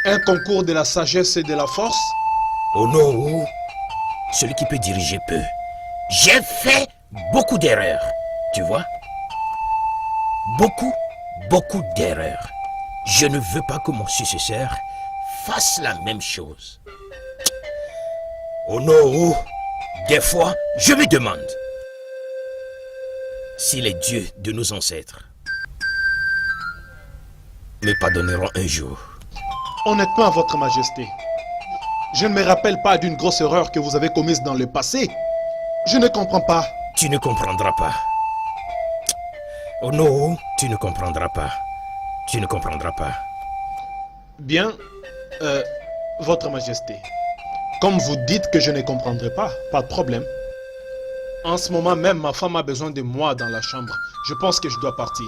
un concours de la sagesse et de la force? Oh non, celui qui peut diriger peut. J'ai fait beaucoup d'erreurs, tu vois? Beaucoup d'erreurs. Je ne veux pas que mon successeur fasse la même chose. Oh non, des fois, je me demande si les dieux de nos ancêtres me pardonneront un jour. Honnêtement, Votre Majesté, je ne me rappelle pas d'une grosse erreur que vous avez commise dans le passé. Je ne comprends pas. Tu ne comprendras pas. Oh non, tu ne comprendras pas. Tu ne comprendras pas. Bien, Votre Majesté, comme vous dites que je ne comprendrai pas, pas de problème. En ce moment même, ma femme a besoin de moi dans la chambre. Je pense que je dois partir.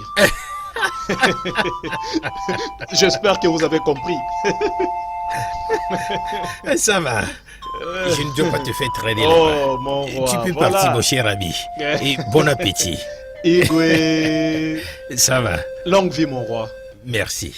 J'espère que vous avez compris. Ça va. Je ne dois pas te faire traîner Oh, là-bas. mon roi, Tu peux voilà. partir, mon cher ami. Et bon appétit. Igwe. Ça va. Longue vie, mon roi. Merci.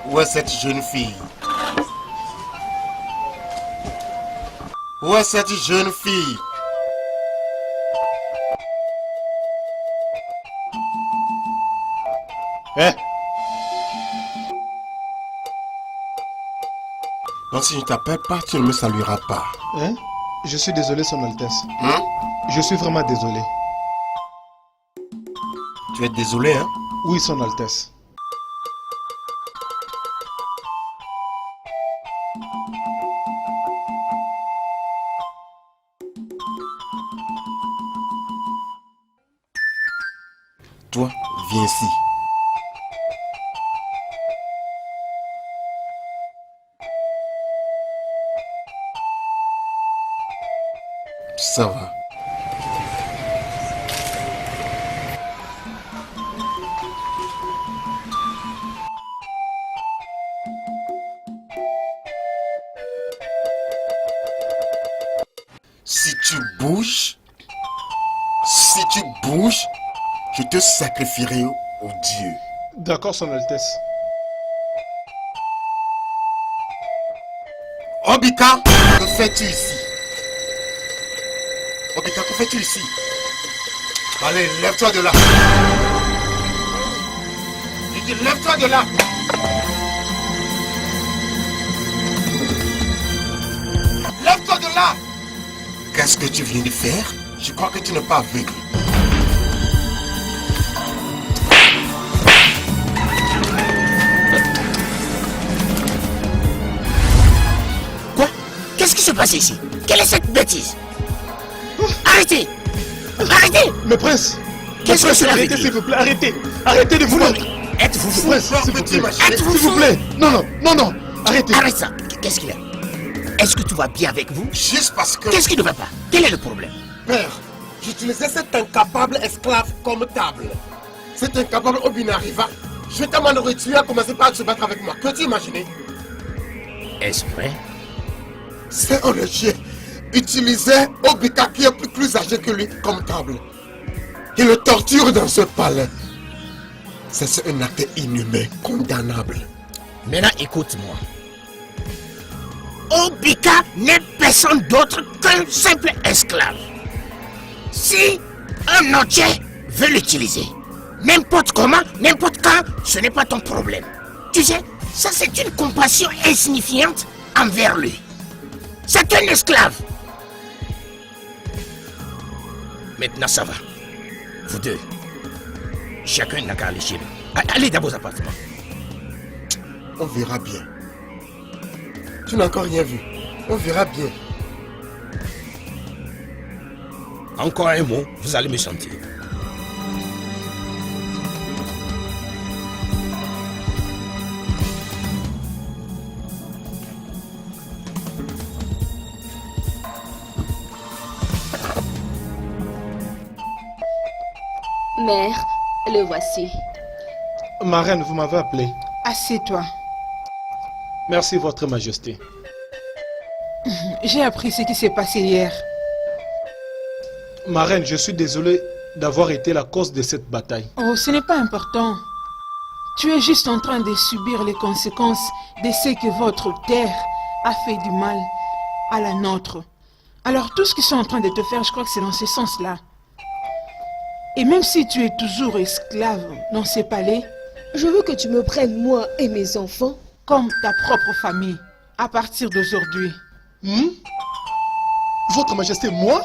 Où est cette jeune fille? Où est cette jeune fille? Hein? Donc si je ne t'appelle pas, tu ne me salueras pas. Hein? Je suis désolé, Son Altesse. Hein? Je suis vraiment désolé. Tu es désolé, hein? Oui, Son Altesse. Toi, viens ici. Ça va. Si tu bouges, je te sacrifierai au Dieu. D'accord, Son Altesse. Obika, que fais-tu ici? Obika, que fais-tu ici? Allez, lève-toi de là. Je dis, lève-toi de là. Lève-toi de là. Qu'est-ce que tu viens de faire? Je crois que tu n'es pas aveugle. Quoi? Qu'est-ce qui se passe ici? Quelle est cette bêtise? Arrêtez! Arrêtez! Mais prince! Qu'est-ce que cela veut Arrêtez, dire? s'il vous plaît, arrêtez! Arrêtez de vous battre! Êtes-vous fou? Prince, s'il vous plaît! Êtes-vous S'il vous fou? plaît! Non, non, non, non! Arrêtez! Arrête ça! Qu'est-ce qu'il y a? Est-ce que tout va bien avec vous? Juste parce que... Qu'est-ce qui ne va pas? Quel est le problème? Père, j'utilisais cet incapable esclave comme table. Cet incapable Obin arriva. Je t'ai demandé tu as commencé par se battre avec moi. Peux-tu imaginer? Est-ce vrai? C'est Oneche utilisait Obika qui est plus âgé que lui comme table. Il le torture dans ce palais. Ça, c'est un acte inhumain, condamnable. Maintenant, écoute-moi. Obika n'est personne d'autre qu'un simple esclave. Si un notier veut l'utiliser, n'importe comment, n'importe quand, ce n'est pas ton problème. Tu sais, ça c'est une compassion insignifiante envers lui. C'est un esclave. Maintenant ça va. Vous deux, chacun n'a qu'à aller chez lui. Allez dans vos appartements. On verra bien. Tu n'as encore rien vu. On verra bien. Encore un mot, vous allez me sentir. Mère, le voici. Ma reine, vous m'avez appelé. Assieds-toi. Merci, Votre Majesté. J'ai appris ce qui s'est passé hier. Ma reine, je suis désolé d'avoir été la cause de cette bataille. Oh, ce n'est pas important. Tu es juste en train de subir les conséquences de ce que votre terre a fait du mal à la nôtre. Alors tout ce qu'ils sont en train de te faire, je crois que c'est dans ce sens-là. Et même si tu es toujours esclave dans ces palais, Je veux que tu me prennes, moi et mes enfants. comme ta propre famille, à partir d'aujourd'hui. Votre Majesté, moi?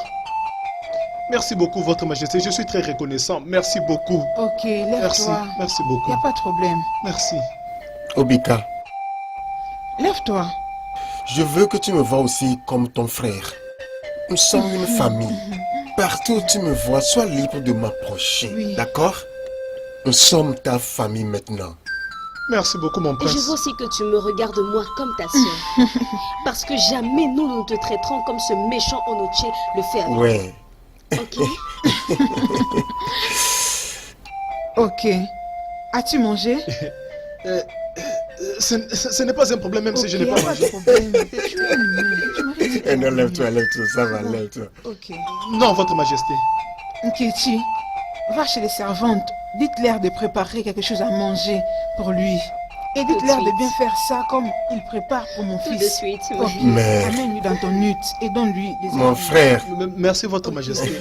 Merci beaucoup, Votre Majesté. Je suis très reconnaissant. Merci beaucoup. Ok, Merci. lève-toi. Merci Il beaucoup. n'y a pas de problème. Merci. Obika, Lève-toi. je veux que tu me vois aussi comme ton frère. Nous sommes une famille. Partout où tu me vois, sois libre de m'approcher. Oui. D'accord? Nous sommes ta famille maintenant. Merci beaucoup, mon Et prince. je veux aussi que tu me regardes moi comme ta soeur. Parce que jamais nous ne te traiterons comme ce méchant Onoché le fait avec Ouais. toi. Ok? Ok. As-tu mangé? Ce n'est pas un problème, même si je n'ai Ok, pas y a pas de mangé. problème. Tu es humain. Tu mérites Eh non, d'être lève-toi, humain. lève-toi, ça va, lève-toi. Ok. Non, Votre Majesté. Nkechi, va chez les servantes. Dites-leur de préparer quelque chose à manger pour lui. Et dites-leur Tout de de bien suite. faire ça comme il prépare pour mon Tout fils. de suite. oui. Ok. Mère. Amène-lui dans ton hutte et donne-lui des Mon aliments. frère. Merci, Votre Majesté.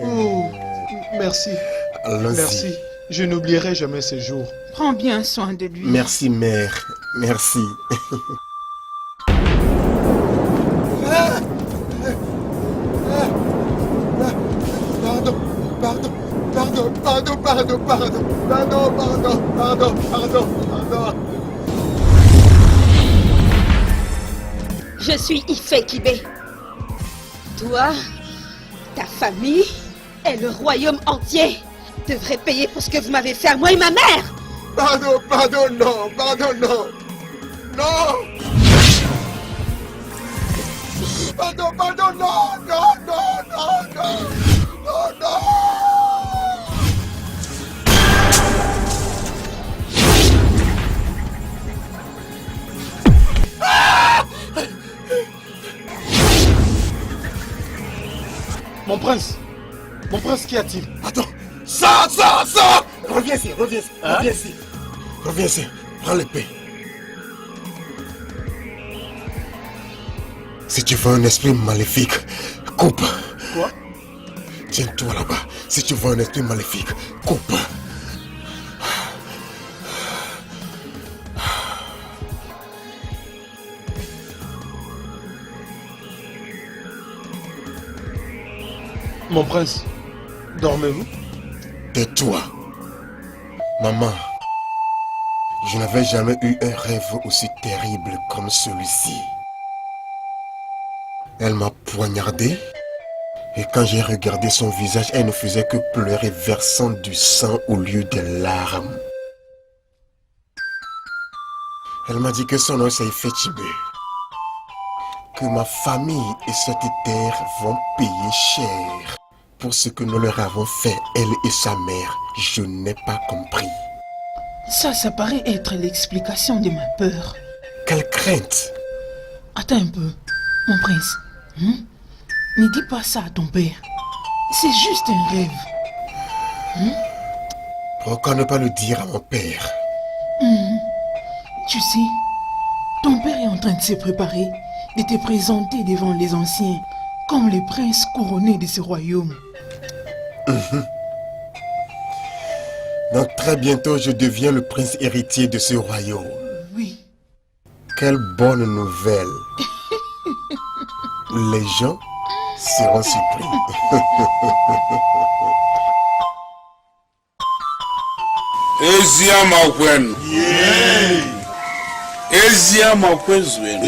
Oh, Merci. Allons-y. Merci. Je n'oublierai jamais ce jour. prends bien soin de lui. Merci, mère. Merci. Pardon, pardon, pardon, pardon, pardon, pardon, pardon, pardon, pardon, pardon, pardon. Je suis Ife Kibé. Toi, ta famille et le royaume entier devraient payer pour ce que vous m'avez fait à moi et ma mère. Pardon, pardon, non, pardon, non. Non. Pardon, pardon, non, non, non, non, non, non, non. Mon prince, qu'y a-t-il? Attends, ça. Reviens ici, reviens ici, reviens ici. Reviens ici, prends l'épée. Si tu veux un esprit maléfique, coupe. Quoi? Tiens-toi là-bas. Si tu veux un esprit maléfique, coupe. Mon prince, dormez-vous? Tais-toi. Maman, je n'avais jamais eu un rêve aussi terrible comme celui-ci. Elle m'a poignardé et quand j'ai regardé son visage, elle ne faisait que pleurer, versant du sang au lieu des larmes. Elle m'a dit que son nom c'est Ifechibé, que ma famille et cette terre vont payer cher pour ce que nous leur avons fait, elle et sa mère. Je n'ai pas compris. Ça paraît être l'explication de ma peur. Quelle crainte! Attends un peu, mon prince. Ne dis pas ça à ton père. C'est juste un rêve. Pourquoi ne pas le dire à mon père? Tu sais, ton père est en train de se préparer, de te présenter devant les anciens, comme le prince couronné de ce royaume. Donc très bientôt, je deviens le prince héritier de ce royaume. Oui. Quelle bonne nouvelle. Les gens seront surpris. Eziamakwen. Eziamakwen Zwen.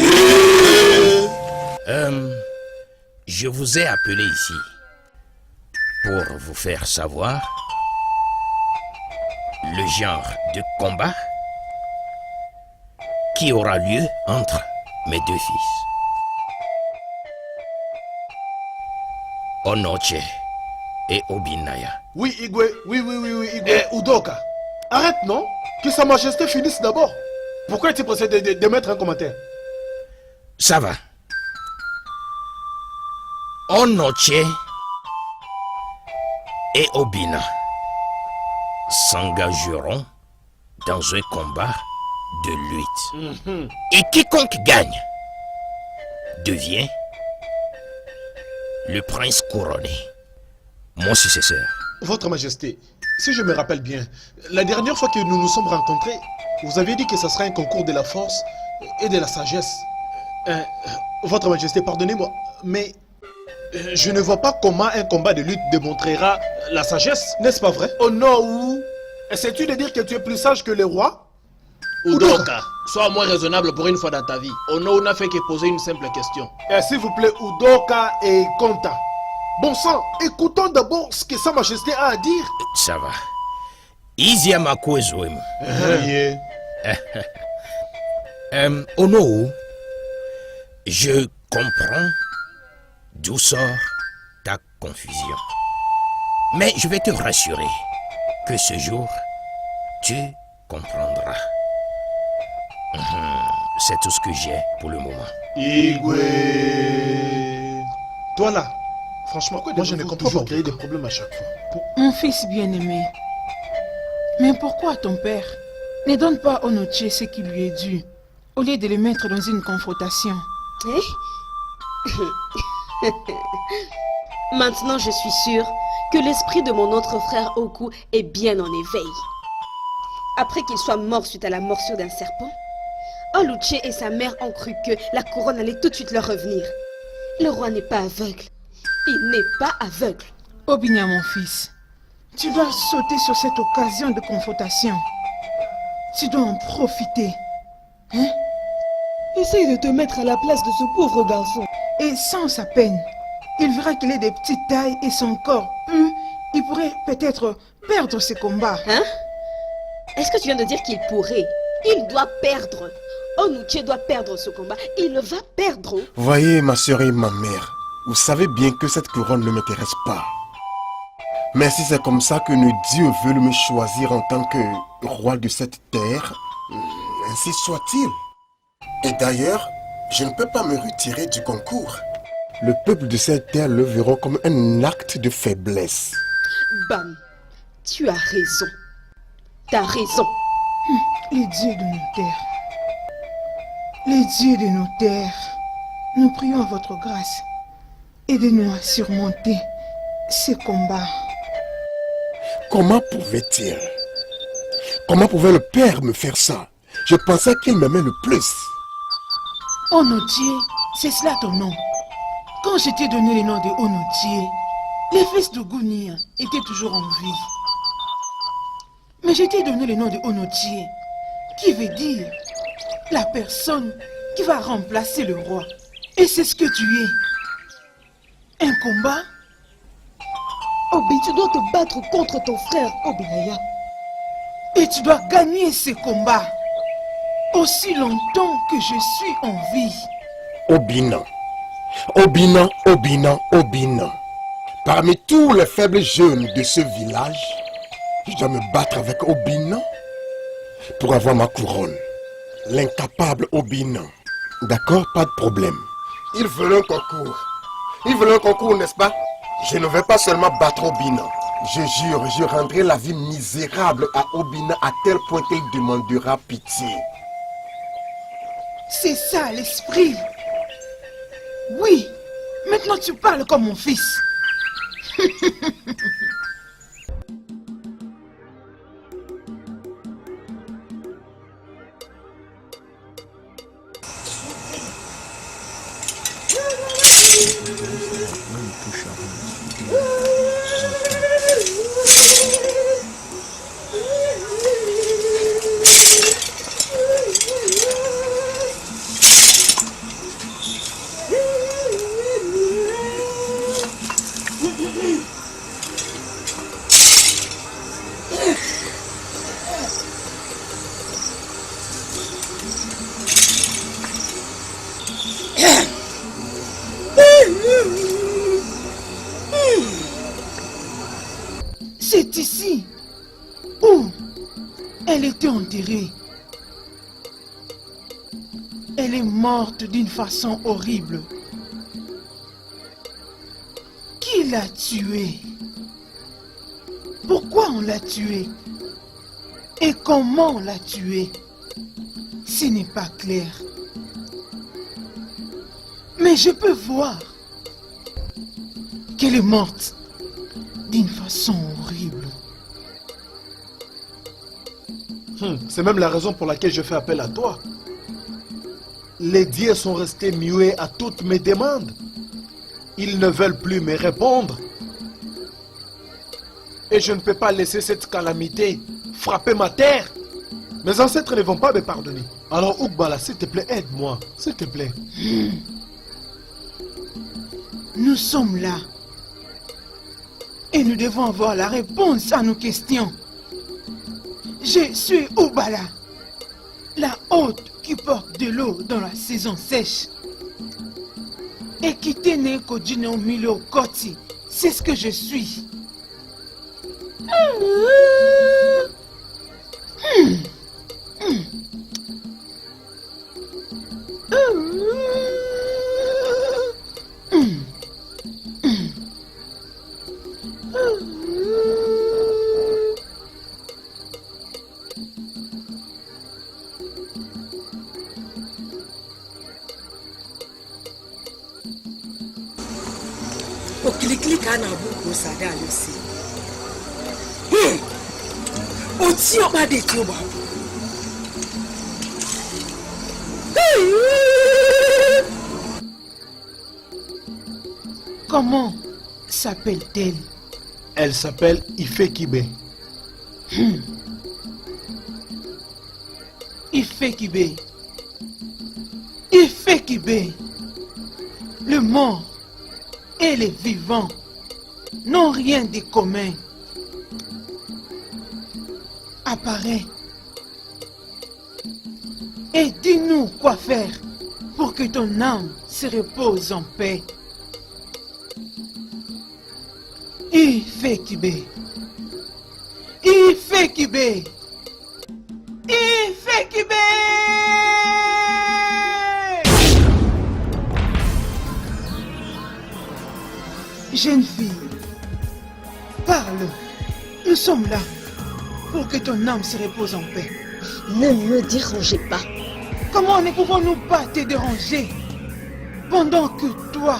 Je vous ai appelé ici pour vous faire savoir le genre de combat qui aura lieu entre mes deux fils. Onoche et Obinaya. Oui, Igwe, oui, Igwe. Udoka, arrête, non? Que Sa Majesté finisse d'abord. Pourquoi es-tu pressé de mettre un commentaire? Ça va. Onoche et Obina s'engageront dans un combat de lutte. Et quiconque gagne devient le prince couronné, mon successeur. Votre Majesté, si je me rappelle bien, la dernière fois que nous nous sommes rencontrés, vous aviez dit que ce serait un concours de la force et de la sagesse. Votre Majesté, pardonnez-moi, mais je ne vois pas comment un combat de lutte démontrera la sagesse, n'est-ce pas vrai? Oh non, essaies-tu de dire que tu es plus sage que le roi? Udoka, sois moins raisonnable pour une fois dans ta vie. Ono n'a fait que poser une simple question. S'il vous plaît, Udoka et Konta. Bon sang, écoutons d'abord ce que Sa Majesté a à dire. Ça va. Iziamakwezouem. Ono, je comprends d'où sort ta confusion. Mais je vais te rassurer que ce jour, tu comprendras. C'est tout ce que j'ai pour le moment. Igwe. Toi là, franchement, moi je ne comprends pas créer des problèmes à chaque fois. Mon fils bien-aimé, mais pourquoi ton père ne donne pas à Onoche ce qui lui est dû, au lieu de le mettre dans une confrontation? Maintenant, je suis sûre que l'esprit de mon autre frère Oku est bien en éveil. Après qu'il soit mort suite à la morsure d'un serpent, Oluche et sa mère ont cru que la couronne allait tout de suite leur revenir. Le roi n'est pas aveugle. Il n'est pas aveugle. Obinia, mon fils, tu dois sauter sur cette occasion de confrontation. Tu dois en profiter. Hein? Essaye de te mettre à la place de ce pauvre garçon. Et sans sa peine, il verra qu'il est de petite taille et son corps il pourrait peut-être perdre ce combat. Hein? Est-ce que tu viens de dire qu'il pourrait? Il doit perdre. Onuche doit perdre ce combat. Il va perdre. Voyez, ma soeur et ma mère, vous savez bien que cette couronne ne m'intéresse pas. Mais si c'est comme ça que le Dieu veut me choisir en tant que roi de cette terre, ainsi soit-il. Et d'ailleurs, je ne peux pas me retirer du concours. Le peuple de cette terre le verront comme un acte de faiblesse. Bam, tu as raison. T'as raison. Les dieux de nos terres. Les dieux de nos terres, nous prions à votre grâce. Aidez-nous à surmonter ces combats. Comment pouvait-il? Comment pouvait le père me faire ça? Je pensais qu'il m'aimait le plus. Onoche, c'est cela ton nom. Quand je t'ai donné le nom de Onoche, les fils de Gunia étaient toujours en vie. Mais je t'ai donné le nom de Onoche, qui veut dire la personne qui va remplacer le roi. Et c'est ce que tu es. Un combat? Obi, tu dois te battre contre ton frère Obinaya. Et tu dois gagner ce combat aussi longtemps que je suis en vie. Obina. Obina, Obina, Obina. Parmi tous les faibles jeunes de ce village, je dois me battre avec Obina pour avoir ma couronne. L'incapable Obina. D'accord, pas de problème. Ils veulent un concours. Ils veulent un concours, n'est-ce pas? Je ne vais pas seulement battre Obina, Je jure, je rendrai la vie misérable à Obina à tel point qu'elle demandera pitié. C'est ça l'esprit. Oui, maintenant tu parles comme mon fils. C'est ici où elle était enterrée. Elle est morte d'une façon horrible. Qui l'a tuée? Pourquoi on l'a tuée? Et comment on l'a tuée? Ce n'est pas clair. Mais je peux voir qu'elle est morte d'une façon horrible. C'est même la raison pour laquelle je fais appel à toi. Les dieux sont restés muets à toutes mes demandes. Ils ne veulent plus me répondre. Et je ne peux pas laisser cette calamité frapper ma terre. Mes ancêtres ne vont pas me pardonner. Alors Oukbala, s'il te plaît, aide-moi. S'il te plaît. Nous sommes là. Et nous devons avoir la réponse à nos questions. Je suis Oukbala, la hôte qui porte de l'eau dans la saison sèche. Et qui tenait Kodjino Milo Koti, c'est ce que je suis. Oklikika na buku sada lusi. Oti o ba de ti o ba. Comment s'appelle-t-elle? Elle s'appelle Ifekibe. Ifekibe. Ifekibe. Le mort et les vivants n'ont rien de commun. Apparaît et dis-nous quoi faire pour que ton âme se repose en paix. Ifekibe. Ifekibe. Ifekibe. Jeune fille, parle. Nous sommes là pour que ton âme se repose en paix. Ne me dérangez pas. Comment ne pouvons-nous pas te déranger pendant que toi,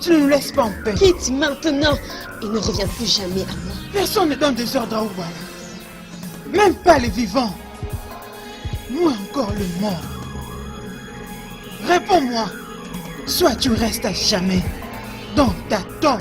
tu ne nous laisses pas en paix? Quitte maintenant et ne reviens plus jamais à moi. Personne ne donne des ordres à Oukbala. Même pas les vivants. Moins encore le mort. Réponds-moi. Soit tu restes à jamais dans ta tombe.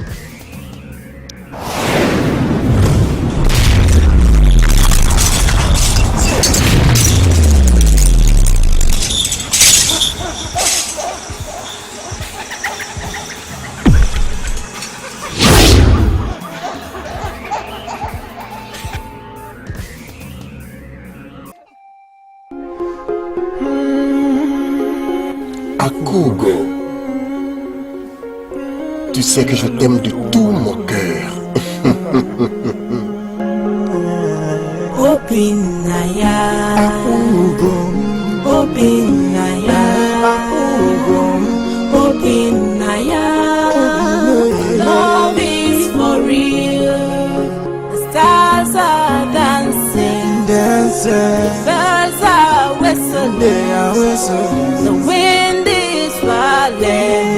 Akugo, tu sais que je t'aime de tout mon cœur. Opinaya, Opinaya, Opinaya, love is for real. The wind is falling,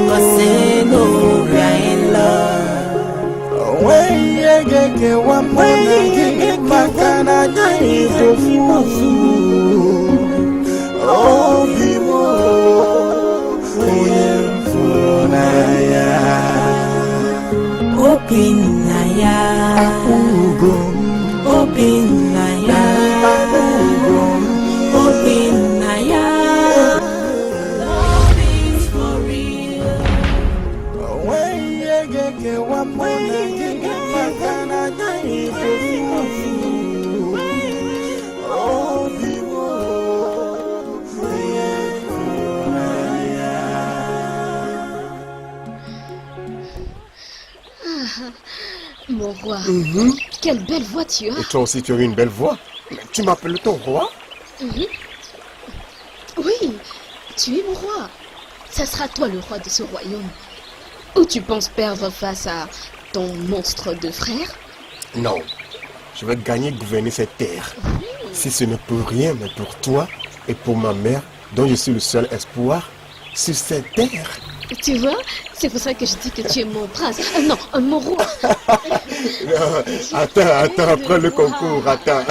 but say no, we are in love. Opinaya, Opinaya, Opinaya. Love is for real. Mon roi, quelle belle voix tu as. Et toi aussi, tu as eu une belle voix. Mais tu m'appelles ton roi? Oui, tu es mon roi. Ça sera toi le roi de ce royaume. Ou tu penses perdre face à ton monstre de frère? Non. Je vais gagner gouverner cette terre. Si ce ne peut rien, mais pour toi et pour ma mère, dont je suis le seul espoir sur cette terre. Tu vois, c'est pour ça que je dis que tu es mon prince. Non, mon roi. Attends, après le concours, attends.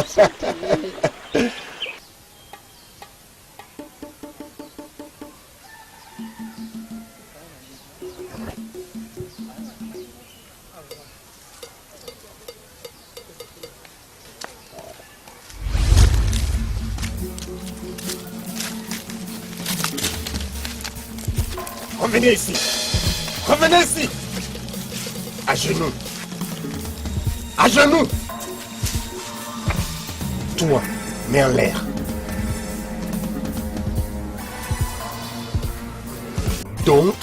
Revenez ici. Revenez ici. À genoux. À genoux. Toi, mets en l'air. Donc,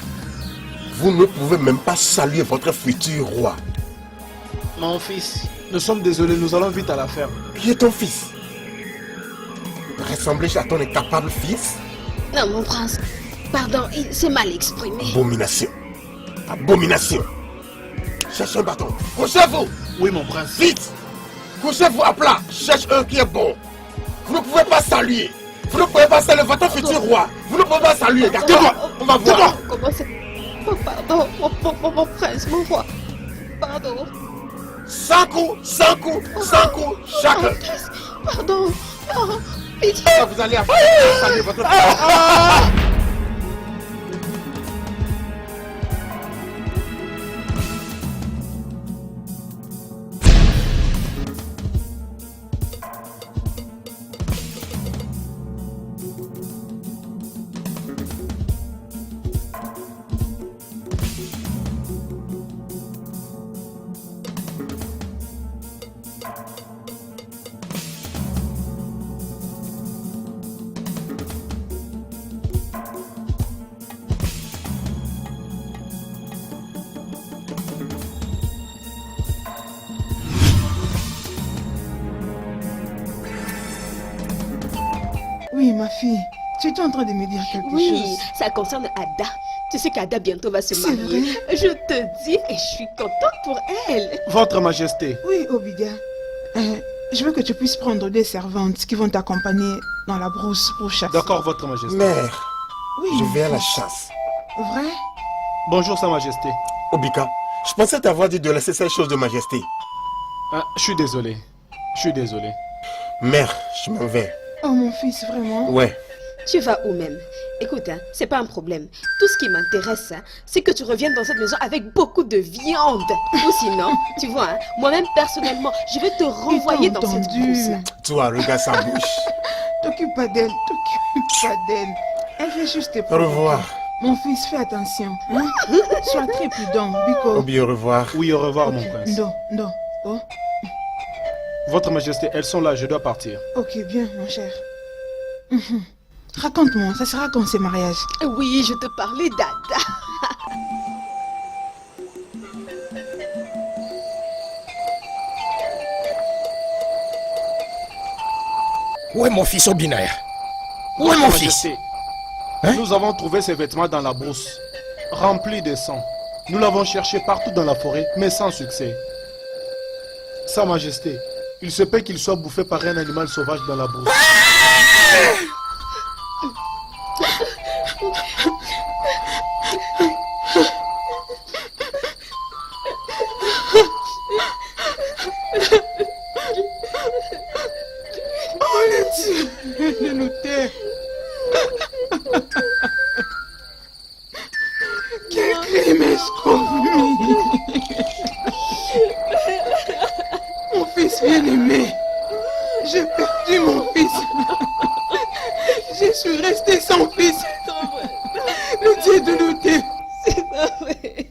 vous ne pouvez même pas saluer votre futur roi. Mon fils, nous sommes désolés, nous allons vite à la ferme. Qui est ton fils? Ressemblez à ton incapable fils? Non, mon prince. Pardon, il s'est mal exprimé. Abomination. Abomination. Cherchez un bâton. Couchez-vous. Oui, mon prince. Vite. Couchez-vous à plat. Cherche un qui est bon. Vous ne pouvez pas saluer. Vous ne pouvez pas saluer votre futur roi. Vous ne pouvez pas saluer, d'accord? On va voir. Comment c'est? Oh, pardon, mon prince, mon roi. Pardon. 100 coups, 100 coups, 100 coups, chacun. Pardon. Non, pitié. Vous allez apprendre à saluer votre roi. Oui, ma fille, tu étais en train de me dire quelque chose. Oui, ça concerne Ada. Tu sais qu'Ada bientôt va se C'est marier. vrai? Je te dis et je suis contente pour elle. Votre Majesté. Oui, Obidia. Je veux que tu puisses prendre des servantes qui vont t'accompagner dans la brousse pour chasser. D'accord, Votre Majesté. Mère, Oui, je mon vais à la fils. chasse. Vrai? Bonjour, Sa Majesté. Obika, je pensais t'avoir dit de laisser ces choses de majesté. Ah, je suis désolé. Je suis désolé. Mère, je m'en vais. Oh, mon fils, vraiment? Ouais. Tu vas où même? Écoute, hein, c'est pas un problème. Tout ce qui m'intéresse, hein, c'est que tu reviennes dans cette maison avec beaucoup de viande. Ou sinon, tu vois, hein, moi-même personnellement, je vais te renvoyer dans cette brousse. Toi, regarde sa bouche. T'occupe pas d'elle, t'occupe pas d'elle. Elle fait juste tes Au revoir. Mon fils, fais attention. Hein? Sois très prudent, Biko. Obi, au revoir. Oui, au revoir, Ok, mon prince. Non, non. Oh, Votre Majesté, elles sont là, je dois partir. ok, bien, mon cher. Raconte-moi, ça sera quand ce mariage? Oui, je te parlais d'Ada. Où est mon fils Obinaya? Où est Votre mon fils? Majesté, Hein? nous avons trouvé ses vêtements dans la brousse, remplis de sang. Nous l'avons cherché partout dans la forêt, mais sans succès. Sa Majesté, il se peut qu'il soit bouffé par un animal sauvage dans la brousse. Oh le Dieu de nos terres. Quel crime ai-je commis? Mon fils bien-aimé. J'ai perdu mon fils. Je suis resté sans fils. Le Dieu de nos terres. C'est pas vrai.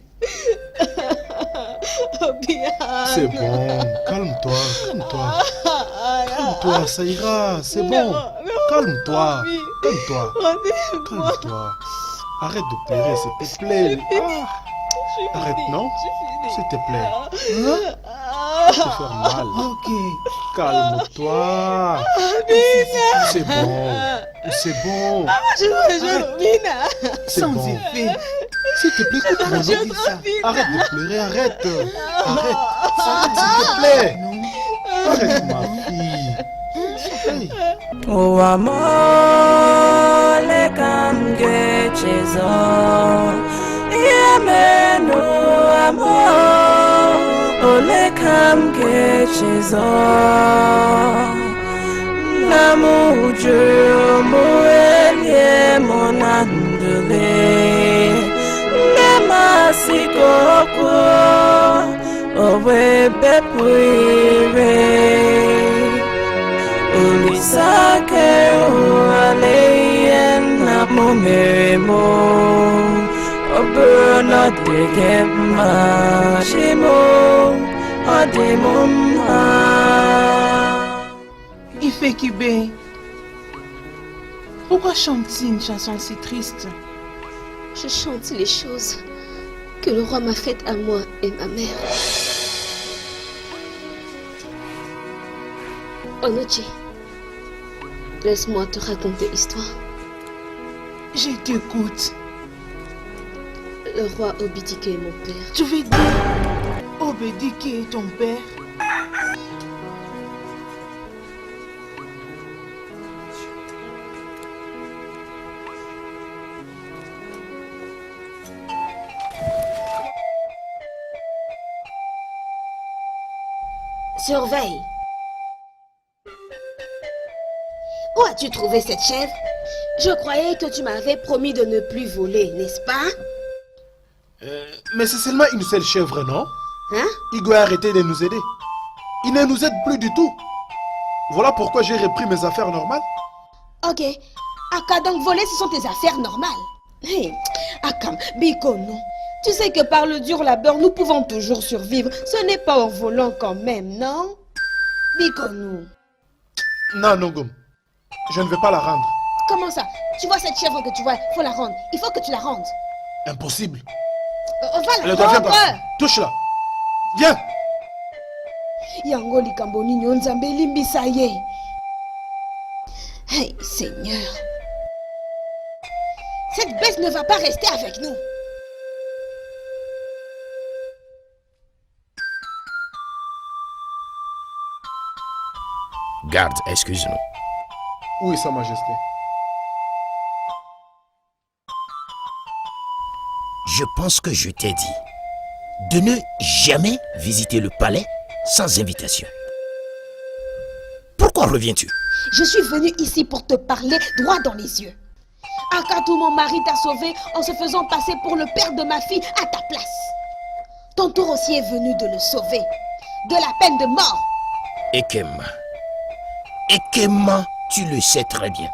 C'est bon, calme-toi, calme-toi. Calme-toi, ça ira, c'est bon. Calme-toi, calme-toi, calme-toi. Arrête de pleurer, s'il te plaît. Ah, arrête, non? S'il te plaît. Hein? Ça te fait mal. Ok. Calme-toi. C'est bon, c'est bon. C'est Sans bon. effet. S'il te plaît, écoute-moi, non? Arrête de pleurer, arrête. Arrête, arrête, s'il te plaît. Arrête, ma fille. Hey. O amor le camgechezo Yemeno amor O le camgechezo Namuju muelie monandule Nemasikoko Owe bepuire Ulisake ualeyen na momeremo Oburna degema shimo ademumha Ifekibé, pourquoi chantes-tu une chanson si triste? Je chante les choses que le roi m'a faites à moi et ma mère. Onochi, laisse-moi te raconter l'histoire. Je t'écoute. Le roi Obidike est mon père. Tu veux dire Obedike est ton père? Surveille. Où as-tu trouvé cette chèvre? Je croyais que tu m'avais promis de ne plus voler, n'est-ce pas? Mais c'est seulement une seule chèvre, non? Hein? Il doit arrêter de nous aider. Il ne nous aide plus du tout. Voilà pourquoi j'ai repris mes affaires normales. Ok. Aka, donc voler, ce sont tes affaires normales. Hey, Akam, Bikono, tu sais que par le dur labeur, nous pouvons toujours survivre. Ce n'est pas en volant quand même, non? Bikono. Non, Nongom. Je ne vais pas la rendre. Comment ça? Tu vois cette chèvre que tu vois, il faut la rendre. Il faut que tu la rendes. Impossible. Va Elle la doit bien rendre. partir. Touche-la. Viens. Yango likamboni nyonzambe limbisa ye. Hey, Seigneur. Cette bête ne va pas rester avec nous. Garde, excuse-nous. Oui, Sa Majesté. Je pense que je t'ai dit de ne jamais visiter le palais sans invitation. Pourquoi reviens-tu? Je suis venue ici pour te parler droit dans les yeux. Akatou, mon mari, t'a sauvé en se faisant passer pour le père de ma fille à ta place. Ton tour aussi est venu de le sauver. De la peine de mort. Ekema. Ekema, tu le sais très bien.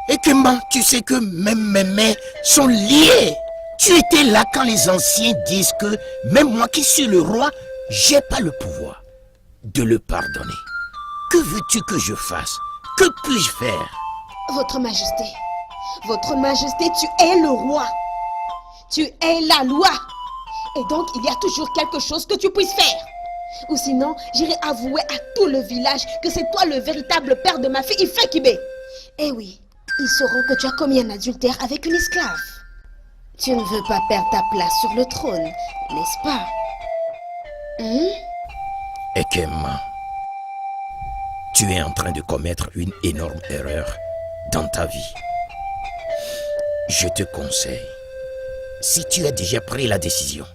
Ekema, tu sais que même mes mains sont liées. Tu étais là quand les anciens disent que même moi qui suis le roi, j'ai pas le pouvoir de le pardonner. Que veux-tu que je fasse? Que puis-je faire? Votre Majesté, tu es le roi. Tu es la loi. Et donc, il y a toujours quelque chose que tu puisses faire. Ou sinon, j'irai avouer à tout le village que c'est toi le véritable père de ma fille Ifekibé. Eh oui, ils sauront que tu as commis un adultère avec une esclave. Tu ne veux pas perdre ta place sur le trône, n'est-ce pas? Ekema, tu es en train de commettre une énorme erreur dans ta vie. Je te conseille, si tu as déjà pris la décision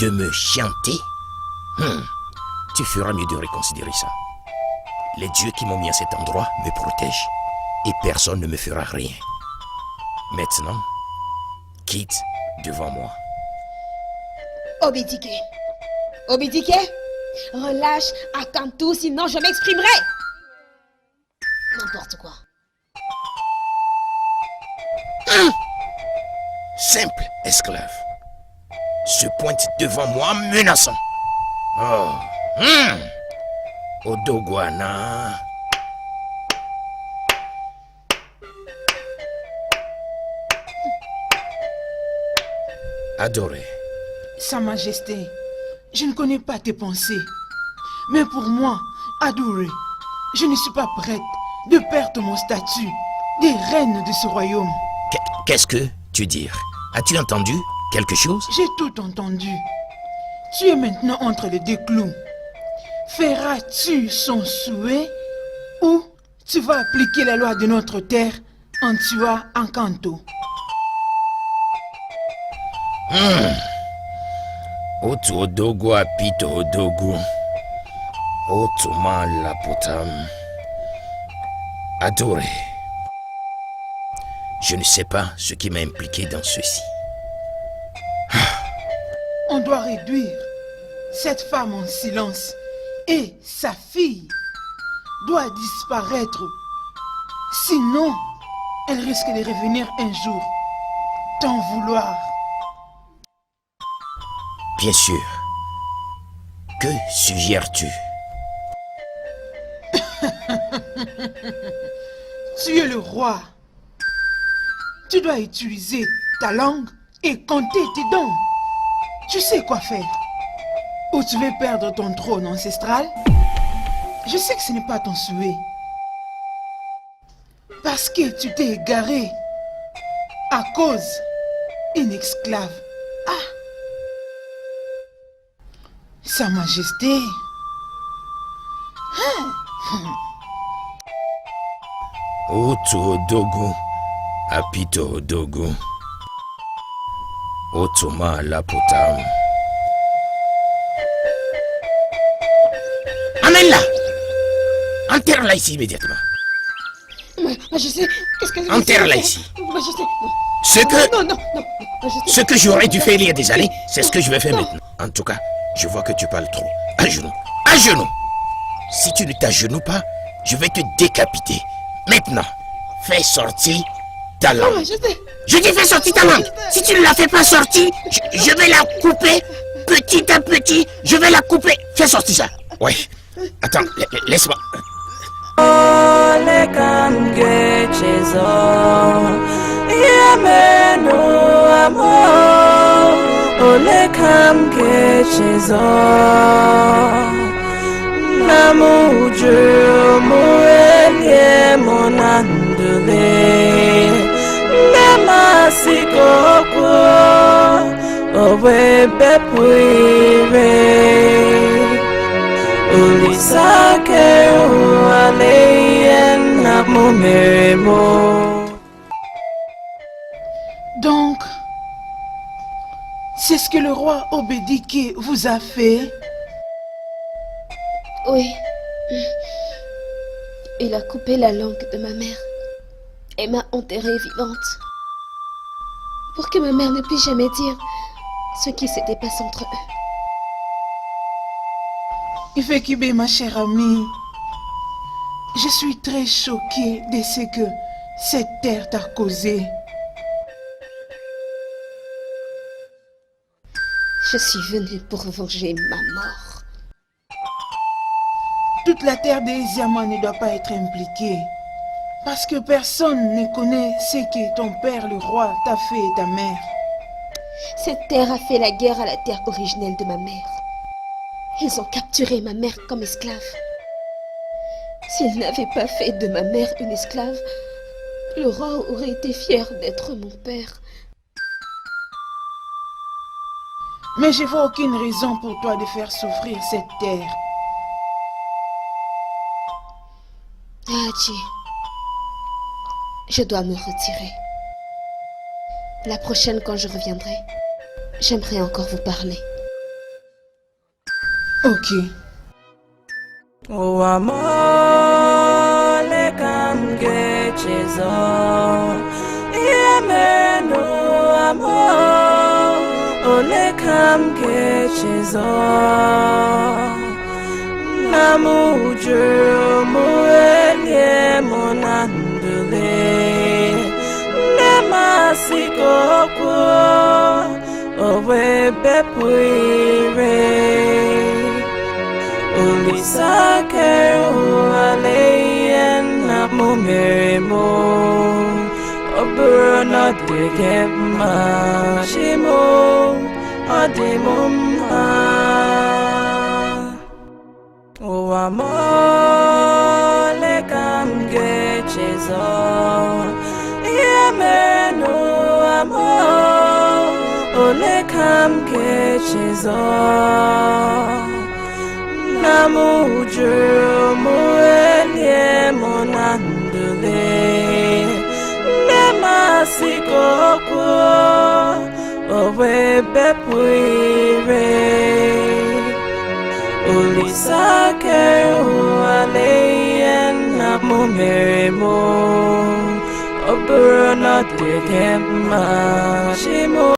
de me chanter, tu feras mieux de reconsidérer ça. Les dieux qui m'ont mis à cet endroit me protègent et personne ne me fera rien. Maintenant, quitte devant moi. Obidike. Obidike, relâche Akantou, sinon je m'exprimerai. N'importe quoi. Simple esclave se pointe devant moi menaçant. Oh, Odogwana. Adoré. Sa Majesté, je ne connais pas tes pensées. Mais pour moi, adoré, je ne suis pas prête de perdre mon statut de reine de ce royaume. Qu'est-ce que tu dis? As-tu entendu quelque chose? J'ai tout entendu. Tu es maintenant entre les deux clous. Feras-tu son souhait ou tu vas appliquer la loi de notre terre en tuant Akantou? Otu odogo apito odogo. Otuma lapotam. Adoré. Je ne sais pas ce qui m'a impliqué dans ceci. On doit réduire cette femme en silence et sa fille doit disparaître. Sinon, elle risque de revenir un jour t'en vouloir. Bien sûr. Que suggères-tu? Tu es le roi. Tu dois utiliser ta langue et compter tes dons. Tu sais quoi faire. Ou tu veux perdre ton trône ancestral? Je sais que ce n'est pas ton souhait. Parce que tu t'es égaré à cause d'une esclave. Ah! Sa Majesté. Otu odogo apito odogo. Otuma lapotam. Amène-la! Enterre-la ici immédiatement. Majesté, qu'est-ce que... Enterre-la ici. Majesté, non. Ce que j'aurais dû faire il y a des années, c'est ce que je vais faire maintenant. En tout cas, je vois que tu parles trop. À genoux. À genoux. Si tu ne t'agenouilles pas, je vais te décapiter. Maintenant, fais sortir ta langue. Je dis fais sortir ta langue. Si tu ne la fais pas sortir, je vais la couper petit à petit. Je vais la couper. Fais sortir ça. Oui. Attends, laisse-moi. Ole kamgechezo Yameno amor Ole kamgechezo Namuju muelie monandule Nemasikoko Owe bepuire Ulisake ualeyen namumeremo. Donc, c'est ce que le roi Obedike vous a fait? Oui. Il a coupé la langue de ma mère et m'a enterrée vivante. Pour que ma mère ne puisse jamais dire ce qui s'était passé entre eux. Ifekibe, ma chère amie, je suis très choquée de ce que cette terre t'a causé. Je suis venue pour venger ma mort. Toute la terre d'Eziama ne doit pas être impliquée. Parce que personne ne connaît ce que ton père, le roi, t'a fait et ta mère. Cette terre a fait la guerre à la terre originelle de ma mère. Ils ont capturé ma mère comme esclave. S'ils n'avaient pas fait de ma mère une esclave, le roi aurait été fier d'être mon père. Mais je vois aucune raison pour toi de faire souffrir cette terre. Haji, je dois me retirer. La prochaine, quand je reviendrai, j'aimerais encore vous parler. Ok. O amor le camge chezo Yemeno amor O le camge chezo Namuju muelie monandule Nemasiko kwa Owe bepuire Ulisake ualeyen na mumeremo Oburona degema shimo adimumha O amole kamge chezo Yemeno amor Ole kamge chezo Namuju muelie monandule Nemasiko kwa Owe bepuire Ulisake ualeyen na mumeremo Oburona degema shimo